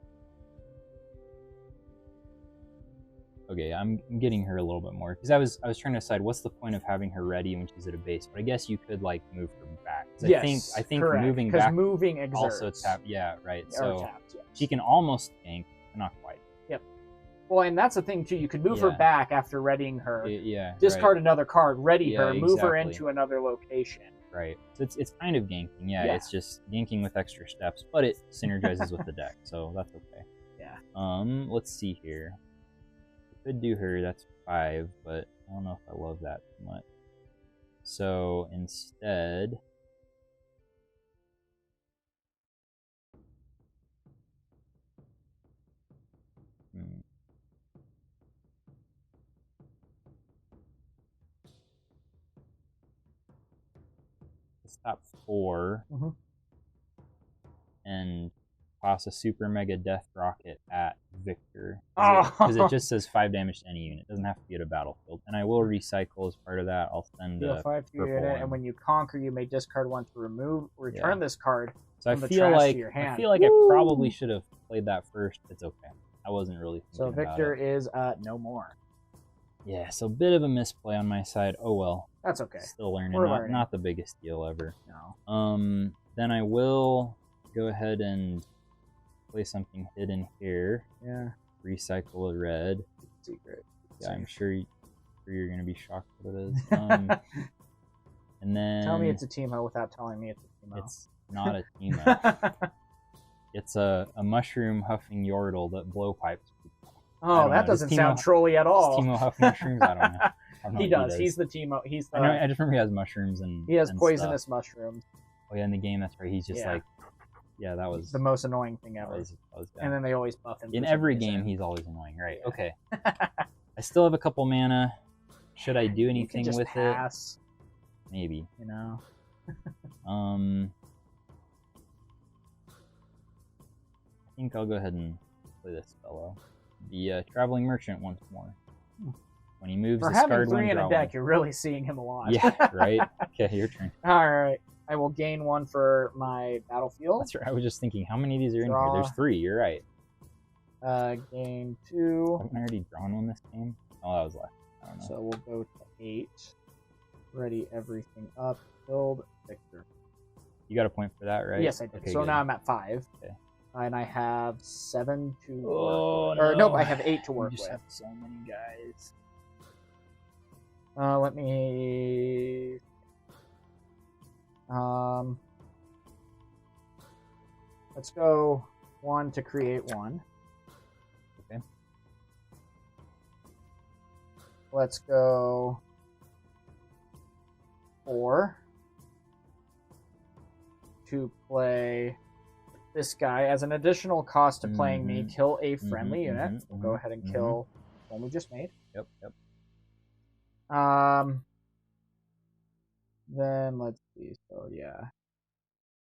Okay, I'm getting her a little bit more because I was trying to decide what's the point of having her ready when she's at a base, but I guess you could like move her back. 'Cause Yes, I think correct, moving 'cause back moving exerts. also tap. Yeah, right. Or So taps, yes. she can almost tank, but not quite. Well, and that's the thing too. You could move her Yeah. back after readying her. Yeah. Discard another card, ready Yeah, her, move her exactly. into another location. Right. So it's kind of ganking. Yeah, Yeah. it's just ganking with extra steps, but it synergizes with the deck, so that's okay. Yeah. Let's see here. I could do her. That's 5, but I don't know if I love that too much. So instead, let's top 4 Mhm. and toss a super mega death rocket at Viktor Oh. because it just says 5 damage to any unit. It doesn't have to be at a battlefield, and I will recycle as part of that. I'll send Deal a 5 to your purple unit, one. and when you conquer, you may discard 1 to return this card. So I from the feel trash to like your hand. I Woo! probably should have played that first. It's okay. I wasn't really thinking So about Viktor it. is no more. Yeah, so a bit of a misplay on my side. Oh well. That's okay. Still learning. We're Not, learning. not the biggest deal ever. No. Then I will go ahead and play something hidden here. Yeah. Recycle a red. Secret. Yeah, I'm sure you're gonna be shocked what it is. And then Tell me it's a Teemo without telling me it's a Teemo. It's not a Teemo. It's a mushroom huffing yordle that blowpipes people. Oh, that doesn't sound trolly at all. Does Teemo huff mushrooms? I don't know. I don't know He if does. He's the Teemo. He's the. I just remember he has mushrooms and he has and poisonous stuff. mushrooms. Oh yeah, in the game that's right. He's just Yeah. like, yeah, that was The most annoying thing that ever. was bad. And then they always buff him. In for some every reason. game, he's always annoying. Right? Yeah. Okay. I still have a couple mana. Should I do You can anything just with pass, it? Maybe. You know. I think I'll go ahead and play this fellow. The Traveling Merchant once more. When he moves, For discard having 3 one, in draw a deck, one. you're really seeing him a lot. Yeah, right? Okay, your turn. All right. I will gain 1 for my battlefield. That's right. I was just thinking, how many of these are in Draw. here? There's 3. You're right. Gain 2. Haven't I already drawn one this game? Oh, that was left. I don't know. So we'll go to 8. Ready everything up. Build Viktor. You got a point for that, right? Yes, I did. Okay, So good. now I'm at 5. Okay. And I have 7 to Oh, work with. Or no. nope, I have 8 to work you just with. have so many guys. Let me. Let's go 1 to create 1. Okay. Let's go 4 to play this guy as an additional cost to playing me. Kill a friendly unit. We'll go ahead and kill one we just made. Yep. Then let's see. So yeah,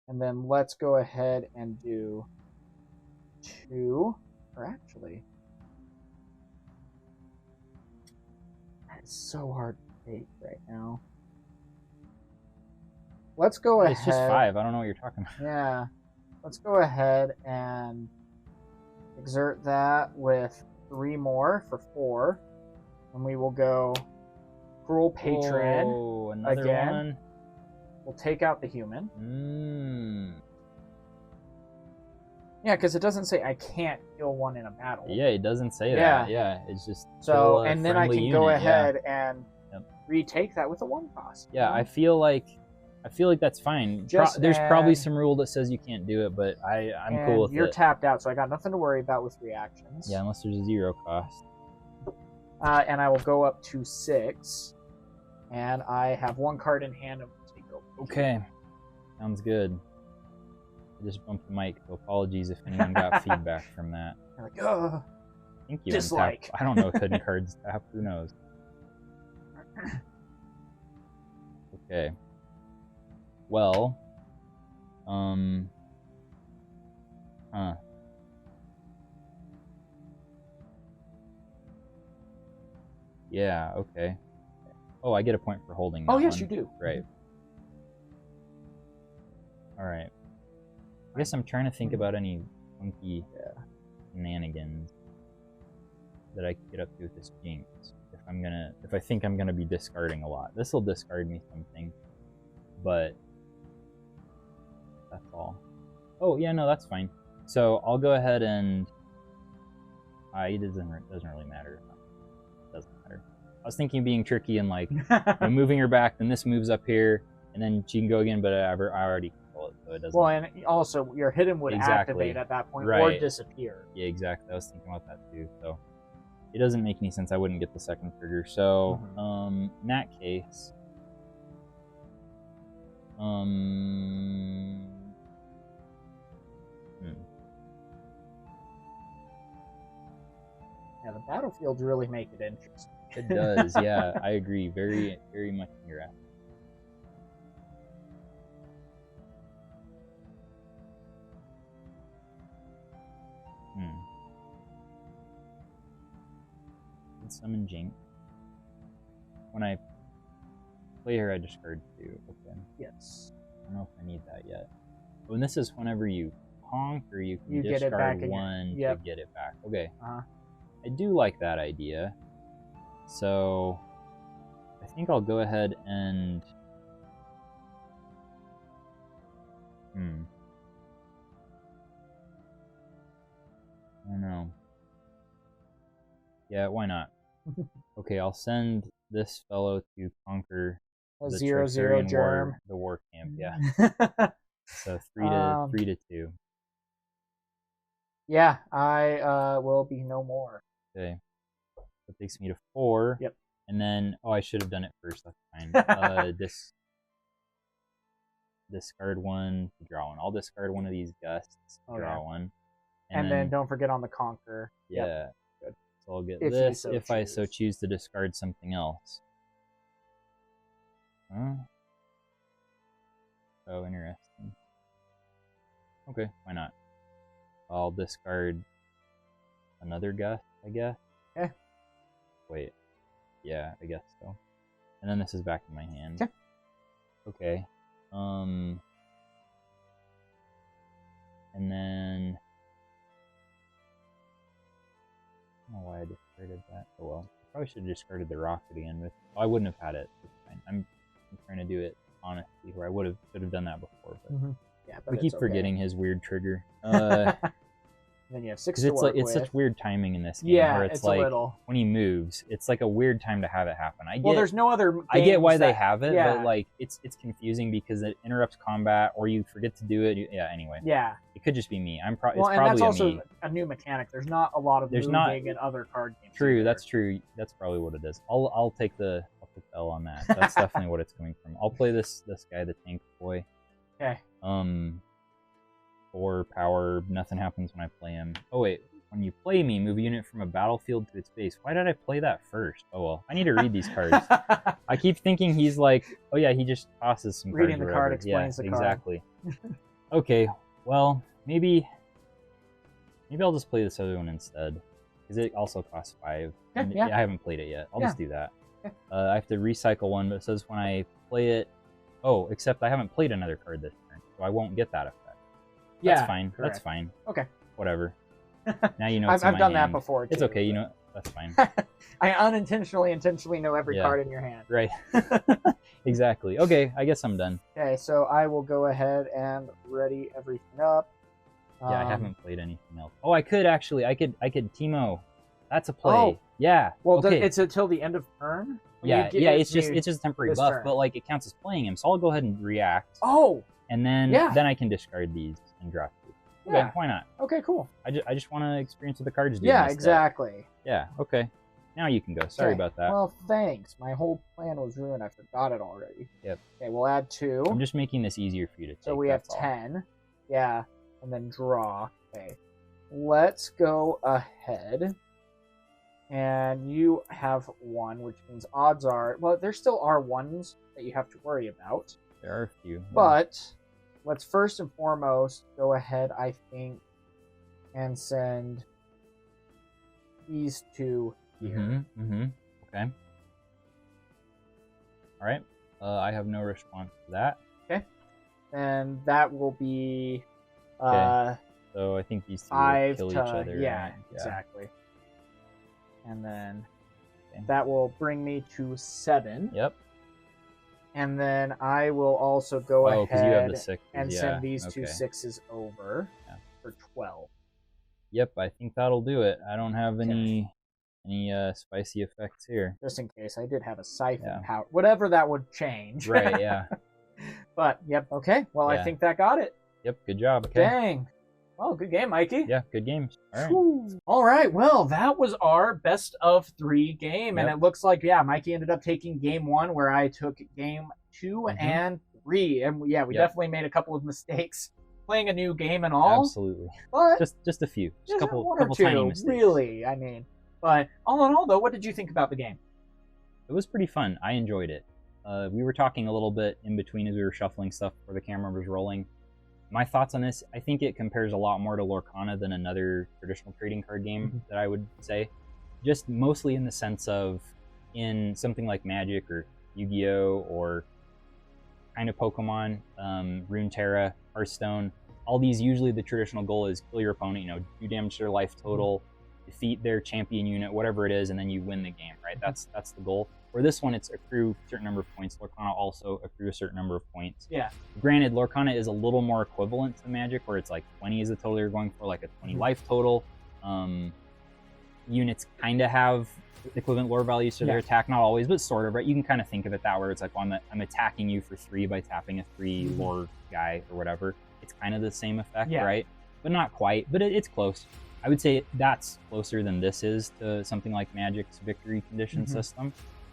and then let's go ahead and do 2. Or actually, that is so hard to take right now. Let's go ahead. It's just 5. I don't know what you're talking about. Yeah. Let's go ahead and exert that with 3 more for 4. And we will go Cruel Patron. Oh, another again. one. We'll take out the human. Yeah, because it doesn't say I can't kill one in a battle. Yeah, it doesn't say that. Yeah, it's just so, and then I can go ahead and retake that with a 1 cost. Yeah, I feel like that's fine. There's probably some rule that says you can't do it, but I'm cool with it. You're tapped out, so I got nothing to worry about with reactions. Yeah, unless there's a 0 cost. And I will go up to 6, and I have 1 card in hand and will take over. Okay, sounds good. I just bumped the mic, so apologies if anyone got feedback from that. You're like, oh, I think you dislike. I don't know if hidden cards tap. Who knows? Okay. Well, yeah, okay. Oh, I get a point for holding that yes, one. you do. Right. Alright. I guess I'm trying to think about any funky shenanigans that I could get up to with this Jinx. If I think I'm gonna be discarding a lot. This will discard me something. But that's all. Oh yeah, no, that's fine. So I'll go ahead and it doesn't really matter. It doesn't matter. I was thinking being tricky and like moving her back, then this moves up here, and then she can go again. But I already control it, so it doesn't. Well, and also your hidden would activate at that point or disappear. Yeah, exactly. I was thinking about that too. So it doesn't make any sense. I wouldn't get the second trigger. So in that case. Yeah, the battlefields really make it interesting. It does, yeah, I agree. Very, very much in your ass. Summon Jinx. When I play her, I discard 2. Okay. Yes. I don't know if I need that yet. Oh, and this is whenever you conquer, you can get it back discard 1 to get it back. Okay. Uh-huh. I do like that idea. So I think I'll go ahead and I don't know. Yeah, why not? Okay, I'll send this fellow to conquer a the 0/0 germ. The war camp, yeah. So 3 to 2. Yeah, I will be no more. Okay. That takes me to 4. Yep. And then I should have done it first, that's fine. Discard 1 to draw 1. I'll discard one of these gusts, draw 1. And then don't forget on the conquer. Yeah. Yep. Good. So I'll get If this you so if I so choose to discard something else. Huh? Oh, interesting. Okay, why not? I'll discard another gust, I guess. Okay. Wait. Yeah, I guess so. And then this is back in my hand. Okay. Okay. And then I don't know why I discarded that. Oh well. I probably should have discarded the rock again, but I wouldn't have had it. It's fine. I'm trying to do it honestly, where I should have done that before, but yeah, but we keep forgetting his weird trigger. Then you have six Because to it's work like it's with. such weird timing in this game Yeah, where it's a like little. when he moves, it's like a weird time to have it happen. Well, there's no other. I get why games they that- have it, yeah. but like it's confusing because it interrupts combat or you forget to do it. Yeah. Anyway, Yeah. it could just be me. Well, it's and probably that's also me. a new mechanic. There's not a lot of There's moving not- in other card games. True, either. that's true. That's probably what it is. I'll take the L on that. That's definitely what it's coming from. I'll play this guy, the tank boy. Okay. 4 power. Nothing happens when I play him. Oh wait, when you play me, move a unit from a battlefield to its base. Why did I play that first? Oh well, I need to read these cards. I keep thinking he's like, oh yeah, he just tosses some cards. Reading the card explains the card. Exactly. Okay, well maybe I'll just play this other one instead because it also costs 5. And yeah. I haven't played it yet. I'll just do that. Okay. I have to recycle one, but it says when I play it. Oh, except I haven't played another card this turn, so I won't get that effect. Yeah, That's fine. correct. That's fine. Okay. Whatever. Now you know. I've It's in my done that hand. before. Too, It's okay. You but- know. That's fine. I intentionally know every Yeah. card in your hand. Right. Exactly. Okay. I guess I'm done. Okay, so I will go ahead and ready everything up. Yeah, I haven't played anything else. Oh, I could actually. I could Teemo. That's a play. Oh. Yeah. Well, okay. it's until the end of turn. When Yeah. you get Yeah. it, It's just a temporary this buff, turn. but like it counts as playing him. So I'll go ahead and react, Oh. and then Yeah. I can discard these and drop these. Okay. Yeah. Why not? Okay. Cool. I just want to experience what the cards do. in Yeah. this deck. Exactly. Yeah. Okay. Now you can go. Sorry Okay, about that. Well, thanks. My whole plan was ruined. I forgot it already. Yep. Okay, we'll add 2. I'm just making this easier for you to take. So we have that's all. 10. Yeah, and then draw. Okay. Let's go ahead. And you have 1, which means odds are... Well, there still are 1s that you have to worry about. There are a few. But let's first and foremost go ahead, I think, and send these 2 here. Okay. All right. I have no response to that. And that will be... Okay. So I think these two will 5 kill to... each other. Yeah, right? exactly. And then Okay. that will bring me to 7. Yep. And then I will also go Oh, because you have the ahead 6. and yeah. send these 2 okay. 6s over Yeah. for 12. Yep. I think that'll do it. I don't have Okay. any spicy effects here. Just in case I did have a siphon Yeah. power. Whatever that would change. Right. Yeah. But, yep, okay. Well, I Yeah. think that got it. Yep. Good job. Okay. Dang. Well, good game, Mikey. Yeah. Good games. All right. Whew. All right. Well, that was our best of 3 game. And Yep. it looks like, yeah, Mikey ended up taking game 1, where I took game 2 Mhm. and 3. And yeah, we Yep. definitely made a couple of mistakes playing a new game and all. Absolutely. But Just a few. Just a there's couple 1 or 2, tiny mistakes. really. I mean, but all in all, though, what did you think about the game? It was pretty fun. I enjoyed it. We were talking a little bit in between as we were shuffling stuff before the camera was rolling. My thoughts on this, I think it compares a lot more to Lorcana than another traditional trading card game that I would say. Just mostly in the sense of in something like Magic or Yu-Gi-Oh! Or kind of Pokemon, Runeterra, Hearthstone, all these usually the traditional goal is kill your opponent, do damage to their life total, defeat their champion unit, whatever it is, and then you win the game, right? That's the goal. For this one, it's accrue a certain number of points. Lorcana also accrue a certain number of points. Yeah. Granted, Lorcana is a little more equivalent to Magic, where it's like 20 is the total you're going for, like a 20 life total. Units kind of have equivalent lore values to their attack, not always, but sort of, right? You can kind of think of it that way. It's like, well, I'm attacking you for 3 by tapping a 3 lore guy or whatever. It's kind of the same effect, right? But not quite, but it's close. I would say that's closer than this is to something like Magic's victory condition system.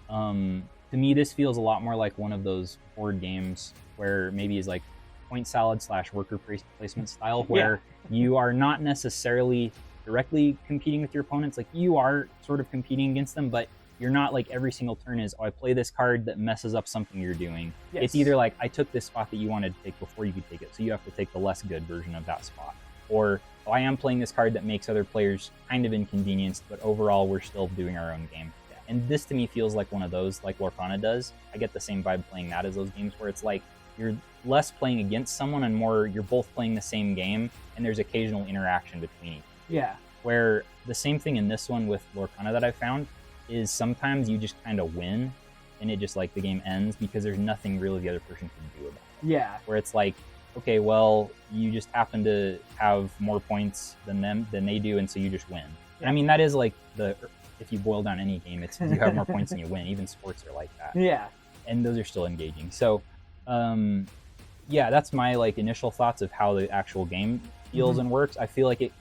To me, this feels a lot more like one of those board games where maybe is like point salad / worker placement style, where you are not necessarily directly competing with your opponents. Like you are sort of competing against them, but you're not like every single turn is, oh, I play this card that messes up something you're doing. It's either like, I took this spot that you wanted to take before you could take it, so you have to take the less good version of that spot. Or, oh, I am playing this card that makes other players kind of inconvenienced, but overall we're still doing our own game. And this to me feels like one of those, like Lorcana does. I get the same vibe playing that as those games where it's like you're less playing against someone and more you're both playing the same game and there's occasional interaction between each. Yeah. Where the same thing in this one with Lorcana that I found is sometimes you just kind of win and it just like the game ends because there's nothing really the other person can do about it. Yeah. Where it's like okay, well, you just happen to have more points than they do, and so you just win. And I mean, that is like if you boil down any game, it's you have more points than you win. Even sports are like that. Yeah. And those are still engaging. So, yeah, that's my like initial thoughts of how the actual game feels and works. I feel like it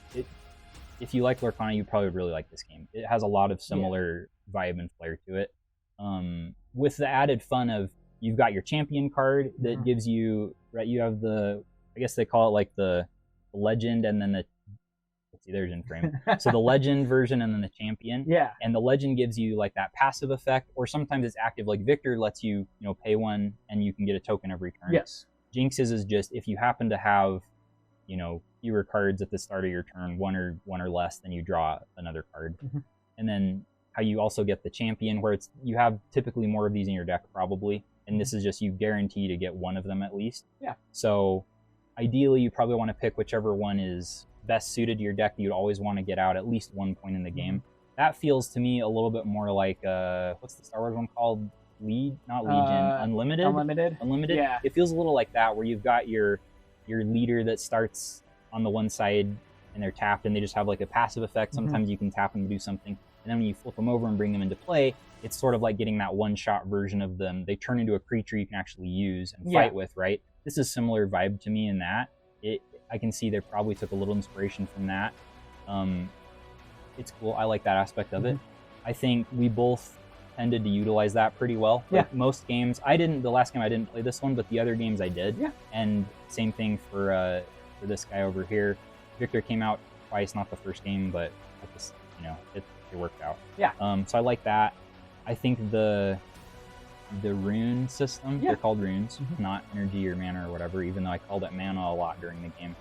if you like Lorcana, you probably would really like this game. It has a lot of similar vibe and flair to it, with the added fun of you've got your champion card that gives you, right, you have I guess they call it like the legend, and then let's see, there's in frame. So the legend version and then the champion. Yeah. And the legend gives you like that passive effect, or sometimes it's active, like Viktor lets you, pay one and you can get a token every turn. Yes. Jinx's is just if you happen to have, fewer cards at the start of your turn, one or less, then you draw another card. And then how you also get the champion, where you have typically more of these in your deck probably, and this is just you guarantee to get one of them at least. Yeah. So ideally you probably want to pick whichever one is best suited to your deck that you'd always want to get out at least 1 point in the game. That feels to me a little bit more like what's the Star Wars one called? Unlimited. Unlimited. Yeah. It feels a little like that, where you've got your leader that starts on the one side and they're tapped and they just have like a passive effect. Sometimes you can tap them to do something, and then when you flip them over and bring them into play, it's sort of like getting that one-shot version of them. They turn into a creature you can actually use and fight with, right? This is similar vibe to me in that. I can see they probably took a little inspiration from that. It's cool. I like that aspect of it. I think we both tended to utilize that pretty well. Like most games, the last game I didn't play this one, but the other games I did. Yeah. And same thing for this guy over here. Viktor came out twice, not the first game, but it worked out. Yeah. So I like that. I think the rune system, they're called runes, not energy or mana or whatever, even though I called it mana a lot during the game.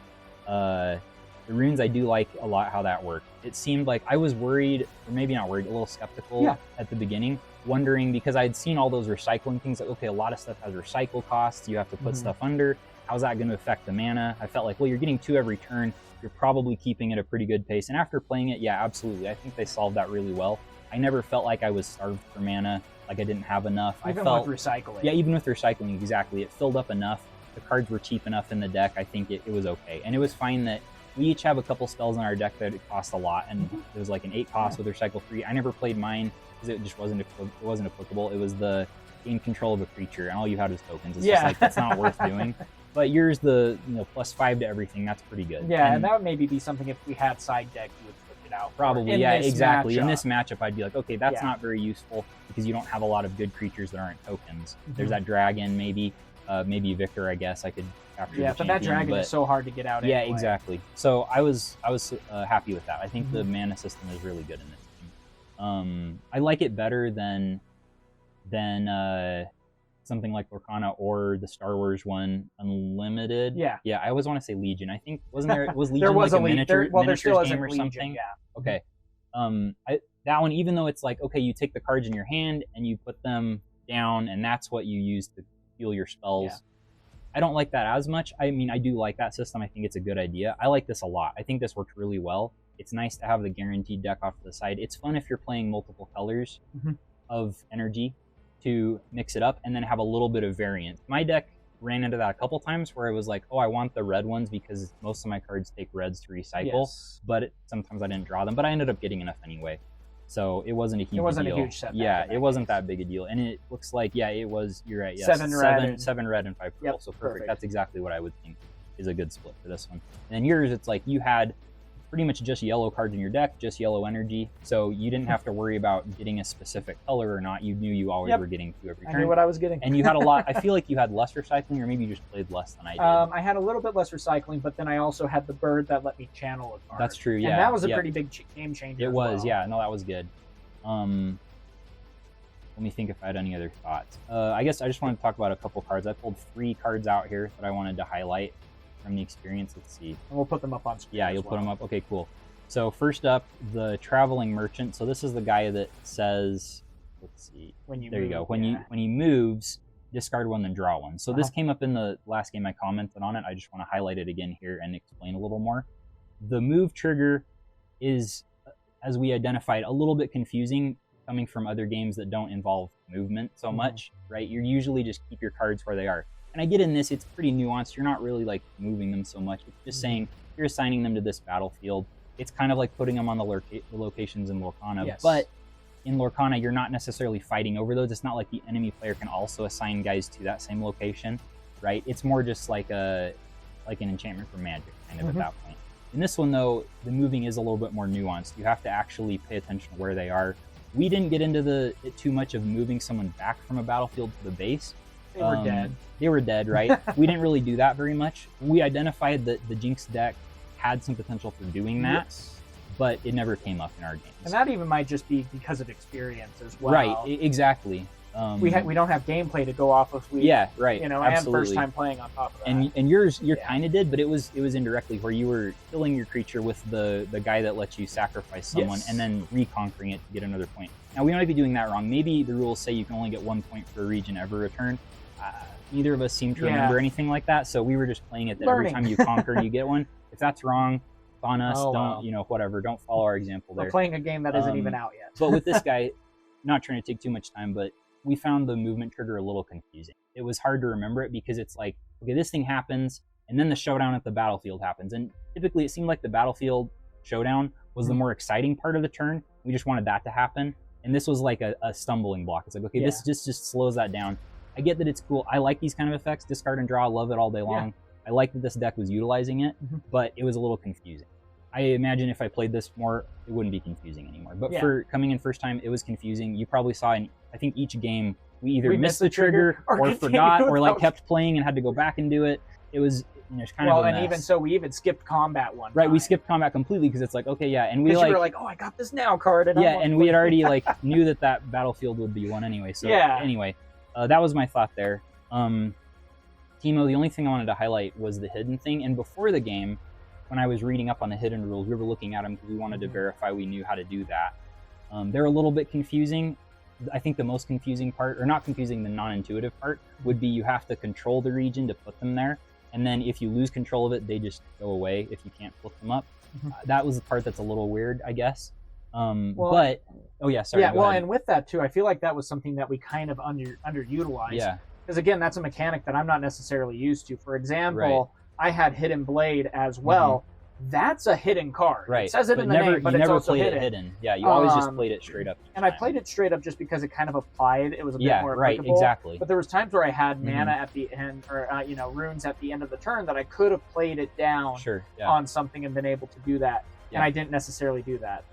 The runes, I do like a lot how that worked. It seemed like I was worried, or maybe not worried, a little skeptical at the beginning, wondering, because I'd seen all those recycling things, like, okay, a lot of stuff has recycle costs, you have to put stuff under, how's that going to affect the mana? I felt like, well, you're getting 2 every turn, you're probably keeping it a pretty good pace. And after playing it, yeah, absolutely, I think they solved that really well. I never felt like I was starved for mana, like I didn't have enough. Even with recycling. Yeah, even with recycling, exactly. It filled up enough. The cards were cheap enough in the deck. I think it was okay. And it was fine that we each have a couple spells in our deck that cost a lot, and it was like an 8 cost with recycle 3. I never played mine because it just wasn't applicable. It was the gain control of a creature, and all you had was tokens. It's just like, that's not worth doing. But yours, the +5 to everything, that's pretty good. Yeah, and that would maybe be something if we had side deck, you would switch it out. Probably, yeah, exactly. In this matchup, I'd be like, okay, that's not very useful because you don't have a lot of good creatures that aren't tokens. There's that dragon, maybe Viktor, I guess I could capture. Yeah, but that dragon is so hard to get out. Yeah, anyway. Exactly. So I was happy with that. I think the mana system is really good in this game. I like it better than something like Lorcana or the Star Wars one, Unlimited. Yeah, I always want to say Legion. I think was Legion there was like a miniature game or Legion, something? Yeah. Okay. That one, even though it's like, okay, you take the cards in your hand and you put them down, and that's what you use to heal your spells. Yeah. I don't like that as much. I mean, I do like that system. I think it's a good idea. I like this a lot. I think this worked really well. It's nice to have the guaranteed deck off to the side. It's fun if you're playing multiple colors of energy to mix it up and then have a little bit of variance. My deck ran into that a couple times where I was like, oh, I want the red ones because most of my cards take reds to recycle, but sometimes I didn't draw them, but I ended up getting enough anyway. So it wasn't a huge deal. It wasn't a huge setback. Yeah, it wasn't that big a deal. And it looks like, it was, you're right, yes. 7 red and 5 purple, so perfect. That's exactly what I would think is a good split for this one. And then yours, it's like you had pretty much just yellow cards in your deck, just yellow energy, so you didn't have to worry about getting a specific color or not. You knew you always were getting 2 every turn. I knew what I was getting. And you had a lot, I feel like you had less recycling, or maybe you just played less than I did. I had a little bit less recycling, but then I also had the bird that let me channel a card. That's true, yeah. And that was a pretty big game changer. It was, yeah, no, that was good. Let me think if I had any other thoughts. I guess I just wanted to talk about a couple cards. I pulled 3 cards out here that I wanted to highlight from the experience. Let's see. And we'll put them up on screen. Yeah, you'll put them up. Okay, cool. So first up, the Traveling Merchant. So this is the guy that says, let's see. When he moves, discard 1, then draw 1. So this came up in the last game I commented on it. I just want to highlight it again here and explain a little more. The move trigger is, as we identified, a little bit confusing coming from other games that don't involve movement so much, right? You usually just keep your cards where they are. And I get in this, it's pretty nuanced. You're not really like moving them so much. It's just saying you're assigning them to this battlefield. It's kind of like putting them on the locations in Lorcana. Yes. But in Lorcana, you're not necessarily fighting over those. It's not like the enemy player can also assign guys to that same location, right? It's more just like an enchantment for Magic, kind of at that point. In this one, though, the moving is a little bit more nuanced. You have to actually pay attention to where they are. We didn't get into it too much of moving someone back from a battlefield to the base. They were dead. They were dead, right? We didn't really do that very much. We identified that the Jinx deck had some potential for doing that, but it never came up in our games. And that even might just be because of experience as well. Right, exactly. We don't have gameplay to go off of. Yeah, right. You know, absolutely. and first time playing on top of that. And yours, kind of did, but it was indirectly where you were killing your creature with the guy that lets you sacrifice someone and then reconquering it to get another point. Now we might be doing that wrong. Maybe the rules say you can only get 1 point per region every turn. Neither of us seem to remember anything like that, so we were just playing it that every time you conquer, you get one. If that's wrong, on us. Whatever. Don't follow our example there. We're playing a game that isn't even out yet. But with this guy, not trying to take too much time, but we found the movement trigger a little confusing. It was hard to remember it because it's like, okay, this thing happens, and then the showdown at the battlefield happens. And typically it seemed like the battlefield showdown was the more exciting part of the turn. We just wanted that to happen. And this was like a stumbling block. It's like, okay, this just slows that down. I get that it's cool. I like these kind of effects. Discard and draw, love it all day long. I like that this deck was utilizing it, but it was a little confusing. I imagine if I played this more, it wouldn't be confusing anymore. But for coming in first time, it was confusing. You probably saw in, I think, each game, we either missed the trigger or forgot or like kept playing and had to go back and do it. It was kind of a mess. Even so, we even skipped combat one Right, time. we skipped combat completely because it's like, okay, and we you were like, oh, I got this now card. And and we had already like knew that battlefield would be one anyway. So anyway, that was my thought there. Timo, the only thing I wanted to highlight was the hidden thing. And before the game, when I was reading up on the hidden rules, we were looking at them because we wanted to verify we knew how to do that. They're a little bit confusing. I think the most confusing part, or not confusing, the non-intuitive part, would be you have to control the region to put them there. And then if you lose control of it, they just go away if you can't flip them up. That was the part that's a little weird, I guess. And with that too, I feel like that was something that we kind of underutilized. Yeah. Because again, that's a mechanic that I'm not necessarily used to. For example, I had Hidden Blade as well. That's a hidden card. Right. It says it in the name, but it's also hidden. You never played it hidden. Yeah, you always just played it straight up. And I played it straight up just because it kind of applied. It was a bit more applicable. Right, exactly. But there was times where I had mana at the end, or runes at the end of the turn that I could have played it down on something and been able to do that. And I didn't necessarily do that.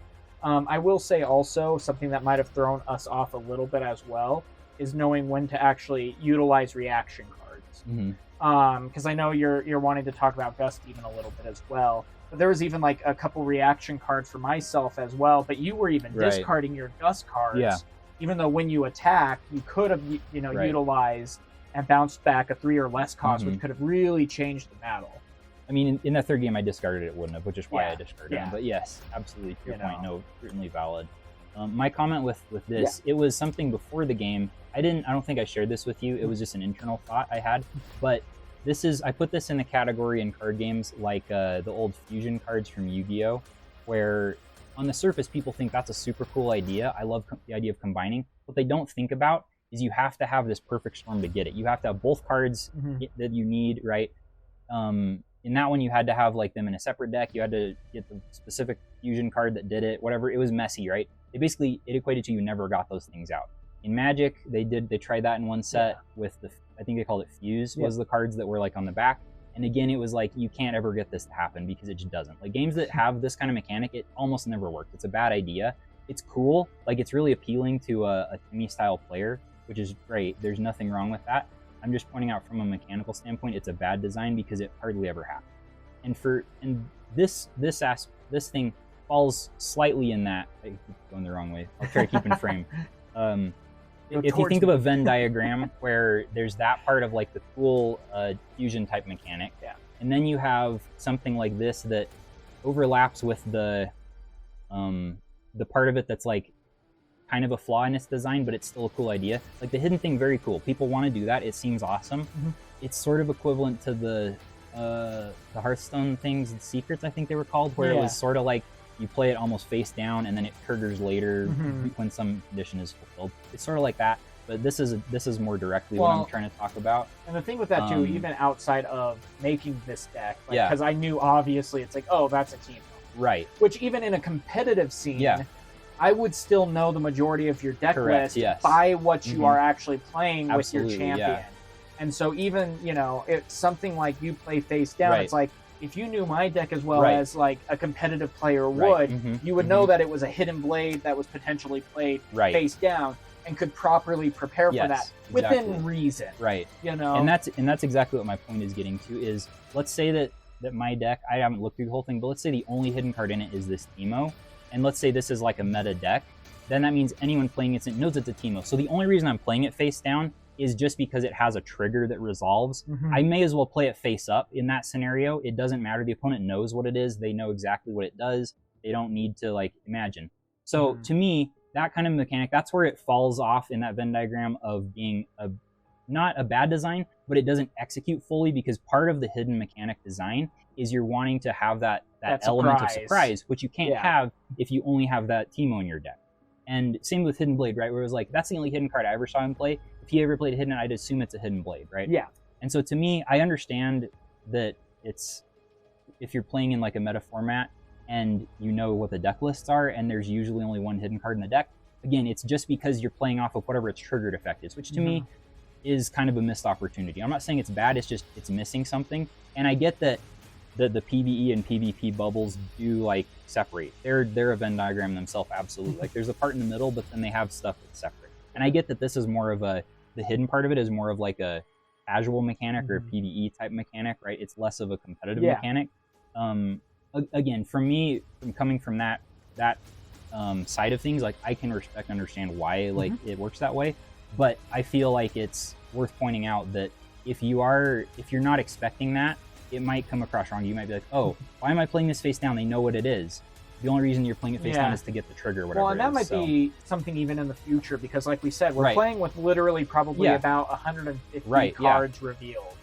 I will say also something that might have thrown us off a little bit as well is knowing when to actually utilize reaction cards. Because I know you're wanting to talk about Gust even a little bit as well. But there was even like a couple reaction cards for myself as well. But you were even discarding your Gust cards, even though when you attack, you could have utilized and bounced back a 3 or less cost, which could have really changed the battle. I mean, in that third game, I discarded it, wouldn't have, which is why I discarded it. But yes, absolutely, to your point, no, certainly valid. My comment with this, it was something before the game. I don't think I shared this with you. It was just an internal thought I had. But I put this in the category in card games like the old fusion cards from Yu-Gi-Oh, where on the surface, people think that's a super cool idea. I love the idea of combining. What they don't think about is you have to have this perfect storm to get it. You have to have both cards that you need, right? In that one, you had to have like them in a separate deck. You had to get the specific fusion card that did it, whatever. It was messy, right? It equated to you never got those things out. In Magic, they tried that in one set with I think they called it Fuse, was the cards that were like on the back. And again, it was like, you can't ever get this to happen because it just doesn't. Like games that have this kind of mechanic, it almost never worked. It's a bad idea. It's cool. Like it's really appealing to a Timmy style player, which is great. There's nothing wrong with that. I'm just pointing out from a mechanical standpoint, it's a bad design because it hardly ever happened. And this thing falls slightly in that. I keep going the wrong way. I'll try to keep in frame. If you think of a Venn diagram where there's that part of like the cool fusion type mechanic, and then you have something like this that overlaps with the part of it that's like kind of a flaw in its design, but it's still a cool idea. Like the hidden thing, very cool. People want to do that. It seems awesome. It's sort of equivalent to the Hearthstone things, the secrets, I think they were called, where it was sort of like you play it almost face down and then it triggers later when some condition is fulfilled. It's sort of like that, but this is more directly what I'm trying to talk about. And the thing with that too, even outside of making this deck, because I knew obviously it's like, oh, that's a team, right? Which even in a competitive scene, I would still know the majority of your deck list by what you are actually playing with your champion. And so even, you know, it's something like you play face down, it's like, if you knew my deck as well as like a competitive player would, you would know that it was a hidden blade that was potentially played face down and could properly prepare for that within reason. Right. You know? And that's exactly what my point is getting to is, let's say that my deck, I haven't looked through the whole thing, but let's say the only hidden card in it is this Teemo, and let's say this is like a meta deck, then that means anyone playing it knows it's a Teemo. So the only reason I'm playing it face down is just because it has a trigger that resolves. I may as well play it face up in that scenario. It doesn't matter. The opponent knows what it is. They know exactly what it does. They don't need to like imagine. So to me, that kind of mechanic, that's where it falls off in that Venn diagram of being not a bad design, but it doesn't execute fully, because part of the hidden mechanic design is you're wanting to have that element of surprise, which you can't have if you only have that Teemo in your deck. And same with Hidden Blade, right? Where it was like, that's the only hidden card I ever saw him play. If he ever played Hidden, I'd assume it's a Hidden Blade, right? Yeah. And so to me, I understand that it's, if you're playing in like a meta format and you know what the deck lists are, and there's usually only one hidden card in the deck, again, it's just because you're playing off of whatever its triggered effect is, which to me is kind of a missed opportunity. I'm not saying it's bad, it's just, it's missing something. And I get that the PvE and PvP bubbles do like separate. They're a Venn diagram themselves, absolutely. Like there's a part in the middle, but then they have stuff that's separate. And I get that this is more of the hidden part of it is more of like a casual mechanic or a PvE type mechanic, right? It's less of a competitive mechanic. Again, for me, coming from that side of things, like I can respect and understand why like it works that way. But I feel like it's worth pointing out that if you're not expecting that, it might come across wrong. You might be like, oh, why am I playing this face down? They know what it is. The only reason you're playing it face down is to get the trigger or whatever. Well, and that might be something even in the future, because like we said, we're playing with literally probably about 150 cards revealed,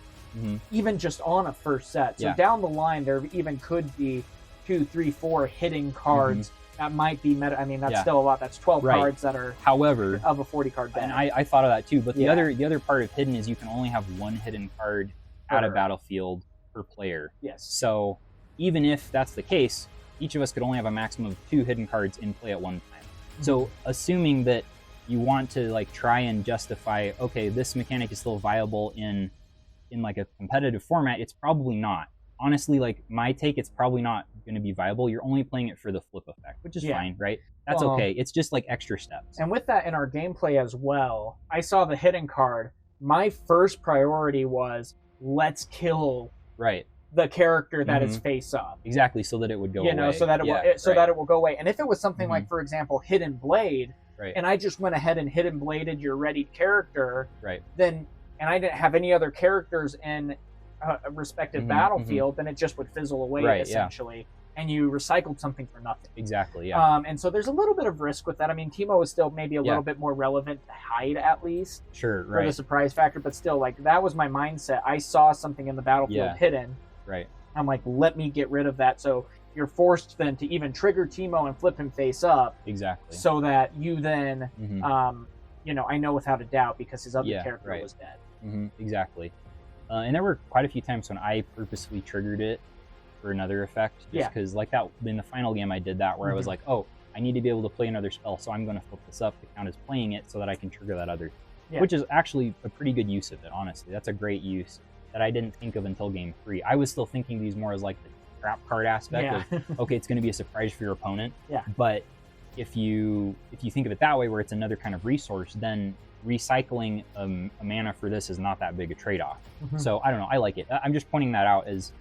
even just on a first set. So down the line, there even could be 2, 3, 4 hidden cards that might be meta. I mean, that's still a lot. That's 12 cards that are, however, of a 40 card deck. And I thought of that too. But the other part of hidden is you can only have one hidden card at a battlefield per player. Yes. So even if that's the case, each of us could only have a maximum of 2 hidden cards in play at one time. So assuming that you want to like try and justify, okay, this mechanic is still viable in like a competitive format, it's probably not. Honestly, like my take, it's probably not going to be viable. You're only playing it for the flip effect, which is fine, right? That's okay. It's just like extra steps. And with that in our gameplay as well, I saw the hidden card. My first priority was, let's kill the character that is face up. Exactly, so that it would go away. You know, so that it will go away. And if it was something like, for example, Hidden Blade, and I just went ahead and Hidden Bladed your readied character, then, and I didn't have any other characters in a respective battlefield, then it just would fizzle away essentially. And you recycled something for nothing. Exactly, yeah. And so there's a little bit of risk with that. I mean, Teemo is still maybe a little bit more relevant to hide, at least. Sure, for the surprise factor, but still, like, that was my mindset. I saw something in the battlefield hidden. I'm like, let me get rid of that. So you're forced then to even trigger Teemo and flip him face up. Exactly. So that you then, you know, I know without a doubt because his other character was dead. Exactly. And there were quite a few times when I purposely triggered it for another effect, just because like that in the final game I did that where I was like, oh, I need to be able to play another spell, so I'm going to flip this up to count as playing it so that I can trigger that other, which is actually a pretty good use of it, honestly. That's a great use that I didn't think of until game 3. I was still thinking these more as like the trap card aspect of, okay, it's going to be a surprise for your opponent, but if you think of it that way, where it's another kind of resource, then recycling a mana for this is not that big a trade-off. So I don't know, I like it. I'm just pointing that out as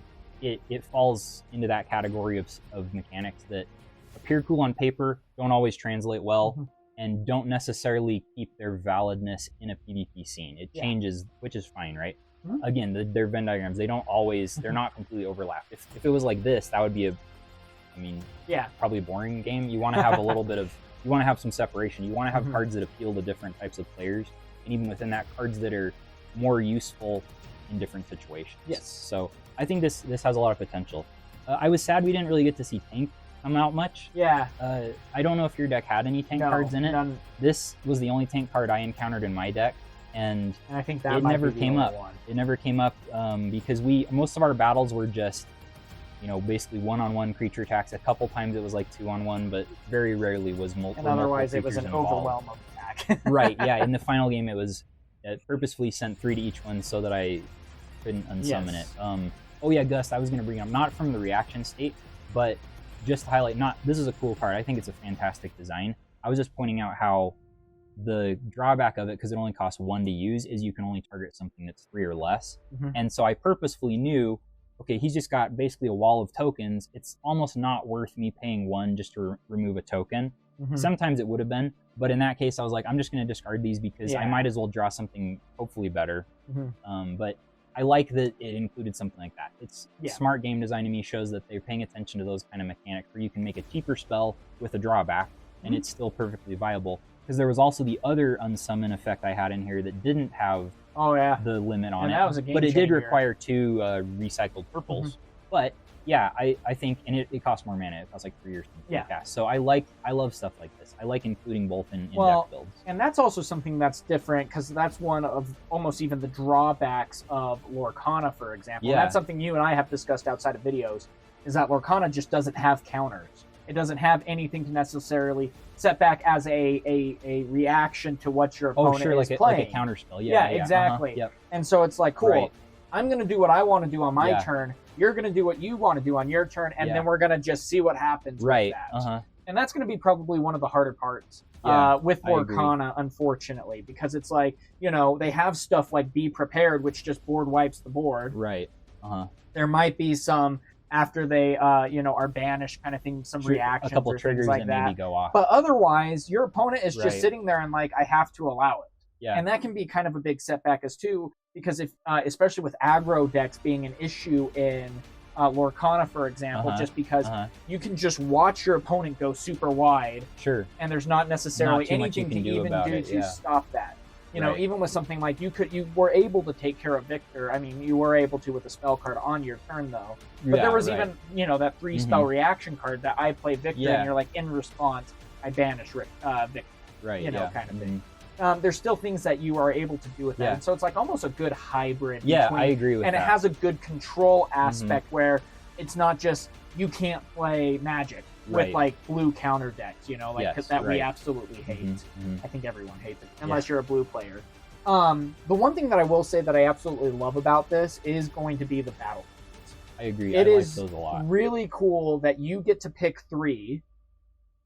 it falls into that category of mechanics that appear cool on paper, don't always translate well, and don't necessarily keep their validness in a PvP scene. It changes, which is fine, right? Again, they're Venn diagrams. They don't always, they're not completely overlapped. If it was like this, that would be probably a boring game. You want to have a little bit of, you want to have some separation. You want to have cards that appeal to different types of players, and even within that, cards that are more useful in different situations. So I think this has a lot of potential. I was sad we didn't really get to see Tank come out much. Yeah. I don't know if your deck had any tank cards in it. None. This was the only tank card I encountered in my deck, and I think that it might never be the came only up. one. It never came up because most of our battles were just, basically one-on-one creature attacks. A couple times it was like 2-on-1, but very rarely was multiple. And otherwise, it was an involved. overwhelm of attack. Right. Yeah. In the final game, it purposefully sent 3 to each one so that I couldn't unsummon Yes. it. Oh yeah, Gust, I was going to bring up, not from the reaction state, but just to highlight, this is a cool card. I think it's a fantastic design. I was just pointing out how the drawback of it, because it only costs 1 to use, is you can only target something that's 3 or less. Mhm. And so I purposefully knew, okay, he's just got basically a wall of tokens. It's almost not worth me paying 1 just to remove a token. Mhm. Sometimes it would have been, but in that case, I was like, I'm just going to discard these because I Yeah. might as well draw something hopefully better. Mhm. But I like that it included something like that. It's Yeah. smart game design to me, shows that they're paying attention to those kind of mechanics where you can make a cheaper spell with a drawback and Mhm. it's still perfectly viable. Because there was also the other unsummon effect I had in here that didn't have Oh yeah. the limit on And it, that was a game but it did changer. require 2 recycled purples. But yeah, I think, and it costs more mana. It costs like 3 or something. Yeah. Like that. So I love stuff like this. I like including both in Well, deck builds. And that's also something that's different because that's one of almost even the drawbacks of Lorcana, for example. Yeah. That's something you and I have discussed outside of videos, is that Lorcana just doesn't have counters. It doesn't have anything to necessarily set back as a reaction to what your opponent is like playing. a counter spell. Yeah, Yeah, exactly. Yep. And so it's like, cool, Right. I'm going to do what I want to do on my Yeah. turn. You're going to do what you want to do on your turn, and Yeah. then we're going to just see what happens Right. with that. And that's going to be probably one of the harder parts Yeah, with I agree. Lorcana, unfortunately, because it's like, they have stuff like Be Prepared, which just board wipes the board. Right. There might be some, after they, are banished kind of thing, some reactions A couple or triggers things like that that. maybe go off. But otherwise, your opponent is Right. just sitting there and like, I have to allow it. Yeah. And that can be kind of a big setback as too, because if, especially with aggro decks being an issue in Lorcana, for example, just because you can just watch your opponent go super wide, Sure. and there's not necessarily Not too much you anything to can do even about do it, to yeah. stop that. Right. Even with something like you were able to take care of Viktor. I mean, you were able to with a spell card on your turn though. But there was even, that 3 spell reaction card that I play Viktor, Yeah. and you're like, in response, I banish Viktor. Right. Kind of thing. There's still things that you are able to do with that. Yeah. And so it's like almost a good hybrid. Yeah, between, I agree with and that. it has a good control aspect where it's not just you can't play Magic with Right. like blue counter decks, Yes, 'cause that we right. absolutely hate. Mhm. I think everyone hates it unless you're a blue player. The one thing that I will say that I absolutely love about this is going to be the battle. I agree. It I is like those a lot. really cool that you get to pick 3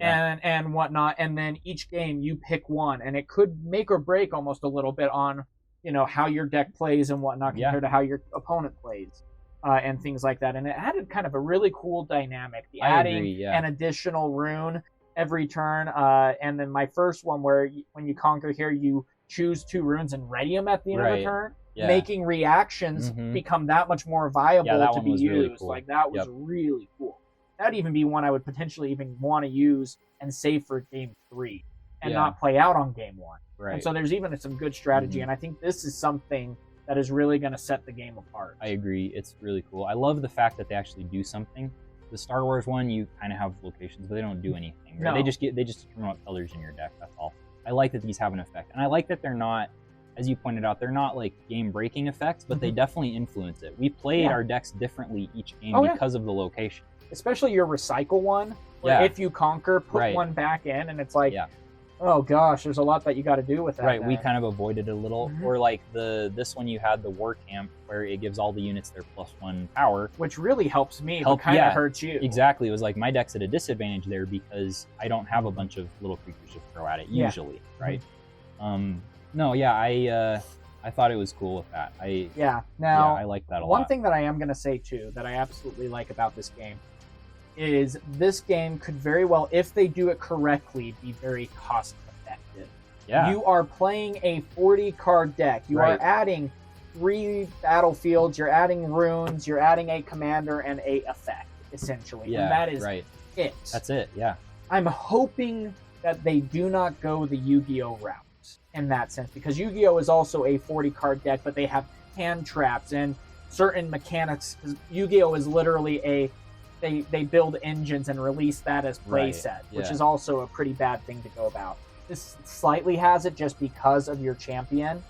and whatnot, and then each game you pick 1, and it could make or break almost a little bit on how your deck plays and whatnot compared to how your opponent plays, and things like that. And it added kind of a really cool dynamic. The I adding agree, yeah. an additional rune every turn, and then my first one where when you conquer here, you choose 2 runes and ready them at the end of the Right. turn. Yeah. Making reactions become that much more viable Yeah, that to one be was used. really cool. Like that was Yep. really cool. That'd even be one I would potentially even want to use and save for game 3 and Yeah. not play out on game 1. Right. And so there's even some good strategy, Mhm. and I think this is something that is really going to set the game apart. I agree. It's really cool. I love the fact that they actually do something. The Star Wars one, you kind of have locations, but they don't do anything. Right? No. They just determine what colors in your deck. That's all. I like that these have an effect, and I like that they're not, as you pointed out, they're not like game-breaking effects, but they definitely influence it. We played Yeah. our decks differently each game Oh, yeah. because of the location. Especially your recycle one, where Yeah. if you conquer, put Right. one back in, and it's like, Yeah. oh gosh, there's a lot that you got to do with that. Right, we then. kind of avoided it a little. Mhm. Or like this one, you had the War Camp, where it gives all the units their +1 power. Which really helps me, but kind of hurts you. Exactly. It was like my deck's at a disadvantage there because I don't have a bunch of little creatures to throw at it Yeah. usually, right? No, yeah, I thought it was cool with that. Yeah. Now, I like that a lot. one thing that I am going to say too that I absolutely like about this game is this game could very well, if they do it correctly, be very cost effective. Yeah. You are playing a 40 card deck. You Right. are adding 3 battlefields, you're adding runes, you're adding a commander and a effect, essentially. Yeah, And that is right. it. That's it. Yeah. I'm hoping that they do not go the Yu-Gi-Oh route in that sense, because Yu-Gi-Oh is also a 40 card deck, but they have hand traps and certain mechanics. Yu-Gi-Oh is literally a they build engines and release that as playset, which yeah. is also a pretty bad thing to go about. This slightly has it just because of your champion,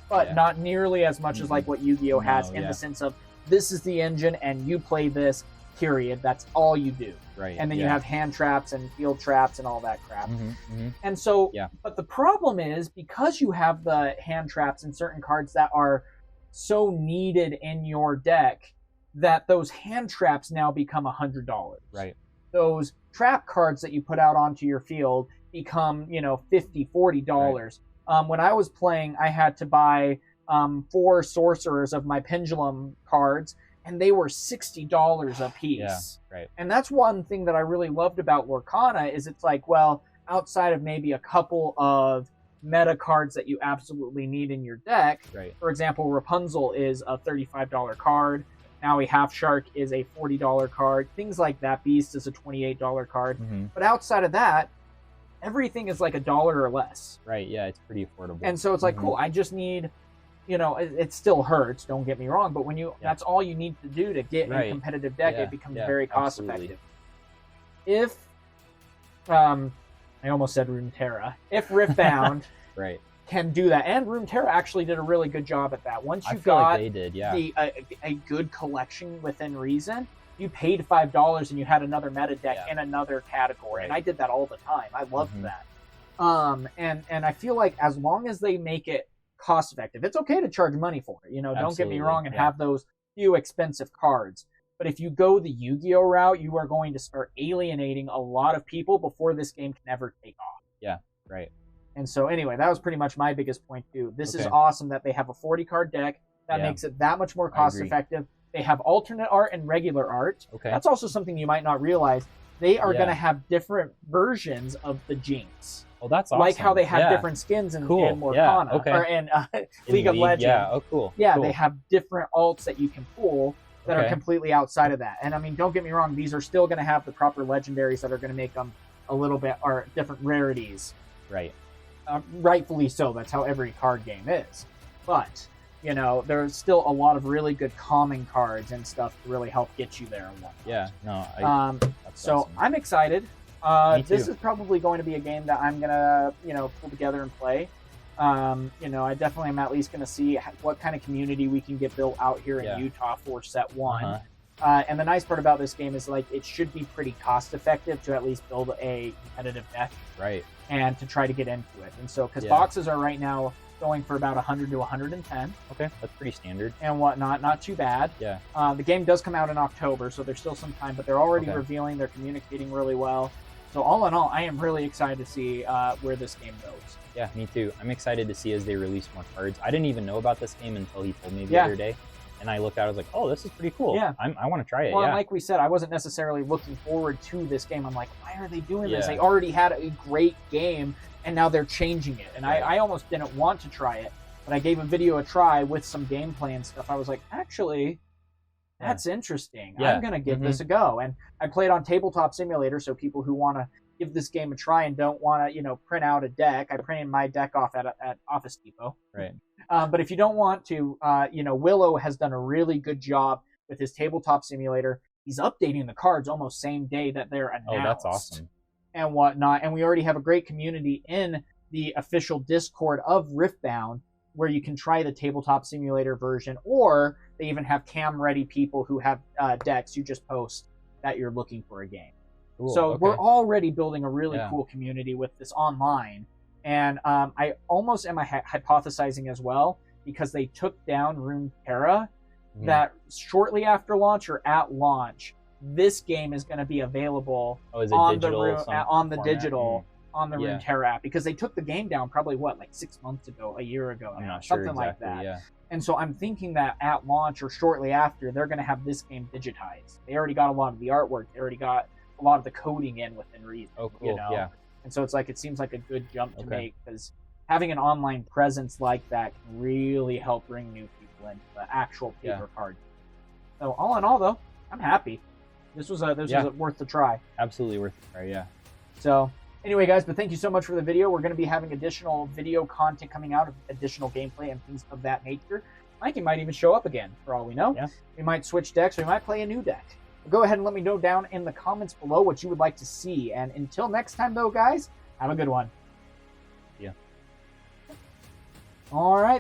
but not nearly as much as like what Yu-Gi-Oh has in the sense of this is the engine and you play this, period. That's all you do. Right. And then you have hand traps and field traps and all that crap. Mm-hmm. And so, but the problem is because you have the hand traps and certain cards that are so needed in your deck, that those hand traps now become $100. Right. Those trap cards that you put out onto your field become, $50, $40. Right. When I was playing, I had to buy 4 sorcerers of my pendulum cards, and they were $60 a piece. Yeah, right. And that's one thing that I really loved about Lorcana is it's like, well, outside of maybe a couple of meta cards that you absolutely need in your deck, for example, Rapunzel is a $35 card. Maui Half Shark is a $40 card. Things like that. Beast is a $28 card. But outside of that, everything is like $1 or less. Right, yeah, it's pretty affordable. And so it's like, cool, I just need, it still hurts, don't get me wrong, but when that's all you need to do to get a competitive deck, it becomes very cost effective. If, I almost said Runeterra, if Riftbound can do that, and Runeterra actually did a really good job at that. Once you got like they did, a good collection within reason, you paid $5 and you had another meta deck in another category. And I did that all the time. I loved that. And I feel like as long as they make it cost effective, it's okay to charge money for it. Don't get me wrong, and have those few expensive cards. But if you go the Yu-Gi-Oh route, you are going to start alienating a lot of people before this game can ever take off. Yeah, right. And so anyway, that was pretty much my biggest point too. This is awesome that they have a 40 card deck. That makes it that much more cost effective. They have alternate art and regular art. That's also something you might not realize. They are going to have different versions of the Jinx. Oh, that's awesome. Like how they have different skins in Lorcana or in League of Legends. Yeah, oh cool. Yeah, cool. They have different alts that you can pull that are completely outside of that. And I mean, don't get me wrong, these are still going to have the proper legendaries that are going to make them a little bit, or different rarities. Right. Rightfully so. That's how every card game is. But, there's still a lot of really good calming cards and stuff to really help get you there and whatnot. Yeah, no. So awesome. I'm excited. Me too. This is probably going to be a game that I'm going to, pull together and play. I definitely am at least going to see what kind of community we can get built out here in Utah for set 1. And the nice part about this game is it should be pretty cost effective to at least build a competitive deck. Right. And to try to get into it. And so, because boxes are right now going for about 100 to 110. Okay, that's pretty standard. And whatnot, not too bad. Yeah. The game does come out in October, so there's still some time, but they're already revealing, they're communicating really well. So all in all, I am really excited to see where this game goes. Yeah, me too. I'm excited to see as they release more cards. I didn't even know about this game until he told me the other day. And I looked at it, I was like, oh, this is pretty cool. Yeah. I want to try it. Well, like we said, I wasn't necessarily looking forward to this game. I'm like, why are they doing this? They already had a great game, and now they're changing it. And I almost didn't want to try it, but I gave a video a try with some gameplay and stuff. I was like, actually, that's interesting. I'm going to give this a go. And I played on Tabletop Simulator, so people who want to give this game a try and don't want to, print out a deck, I printed my deck off at Office Depot. Right. But if you don't want to, Willow has done a really good job with his Tabletop Simulator. He's updating the cards almost same day that they're announced. Oh, that's awesome. And whatnot. And we already have a great community in the official Discord of Riftbound where you can try the Tabletop Simulator version, or they even have cam-ready people who have decks. You just post that you're looking for a game. Cool. So we're already building a really cool community with this online. And I almost am hypothesizing as well, because they took down Runeterra, that shortly after launch or at launch, this game is going to be available on the Runeterra app, because they took the game down probably 6 months ago, a year ago, I'm not something sure exactly, like that. Yeah. And so I'm thinking that at launch or shortly after, they're going to have this game digitized. They already got a lot of the artwork. They already got a lot of the coding in within reason. Oh, cool. Yeah. And so it seems like a good jump to make, because having an online presence like that can really help bring new people into the actual paper card. So all in all, though, I'm happy. This was worth the try. Absolutely worth the try. Yeah. So anyway, guys, but thank you so much for the video. We're going to be having additional video content coming out of additional gameplay and things of that nature. Mikey might even show up again, for all we know. Yeah. We might switch decks. We might play a new deck. Go ahead and let me know down in the comments below what you would like to see. And until next time, though, guys, have a good one. Yeah. All right.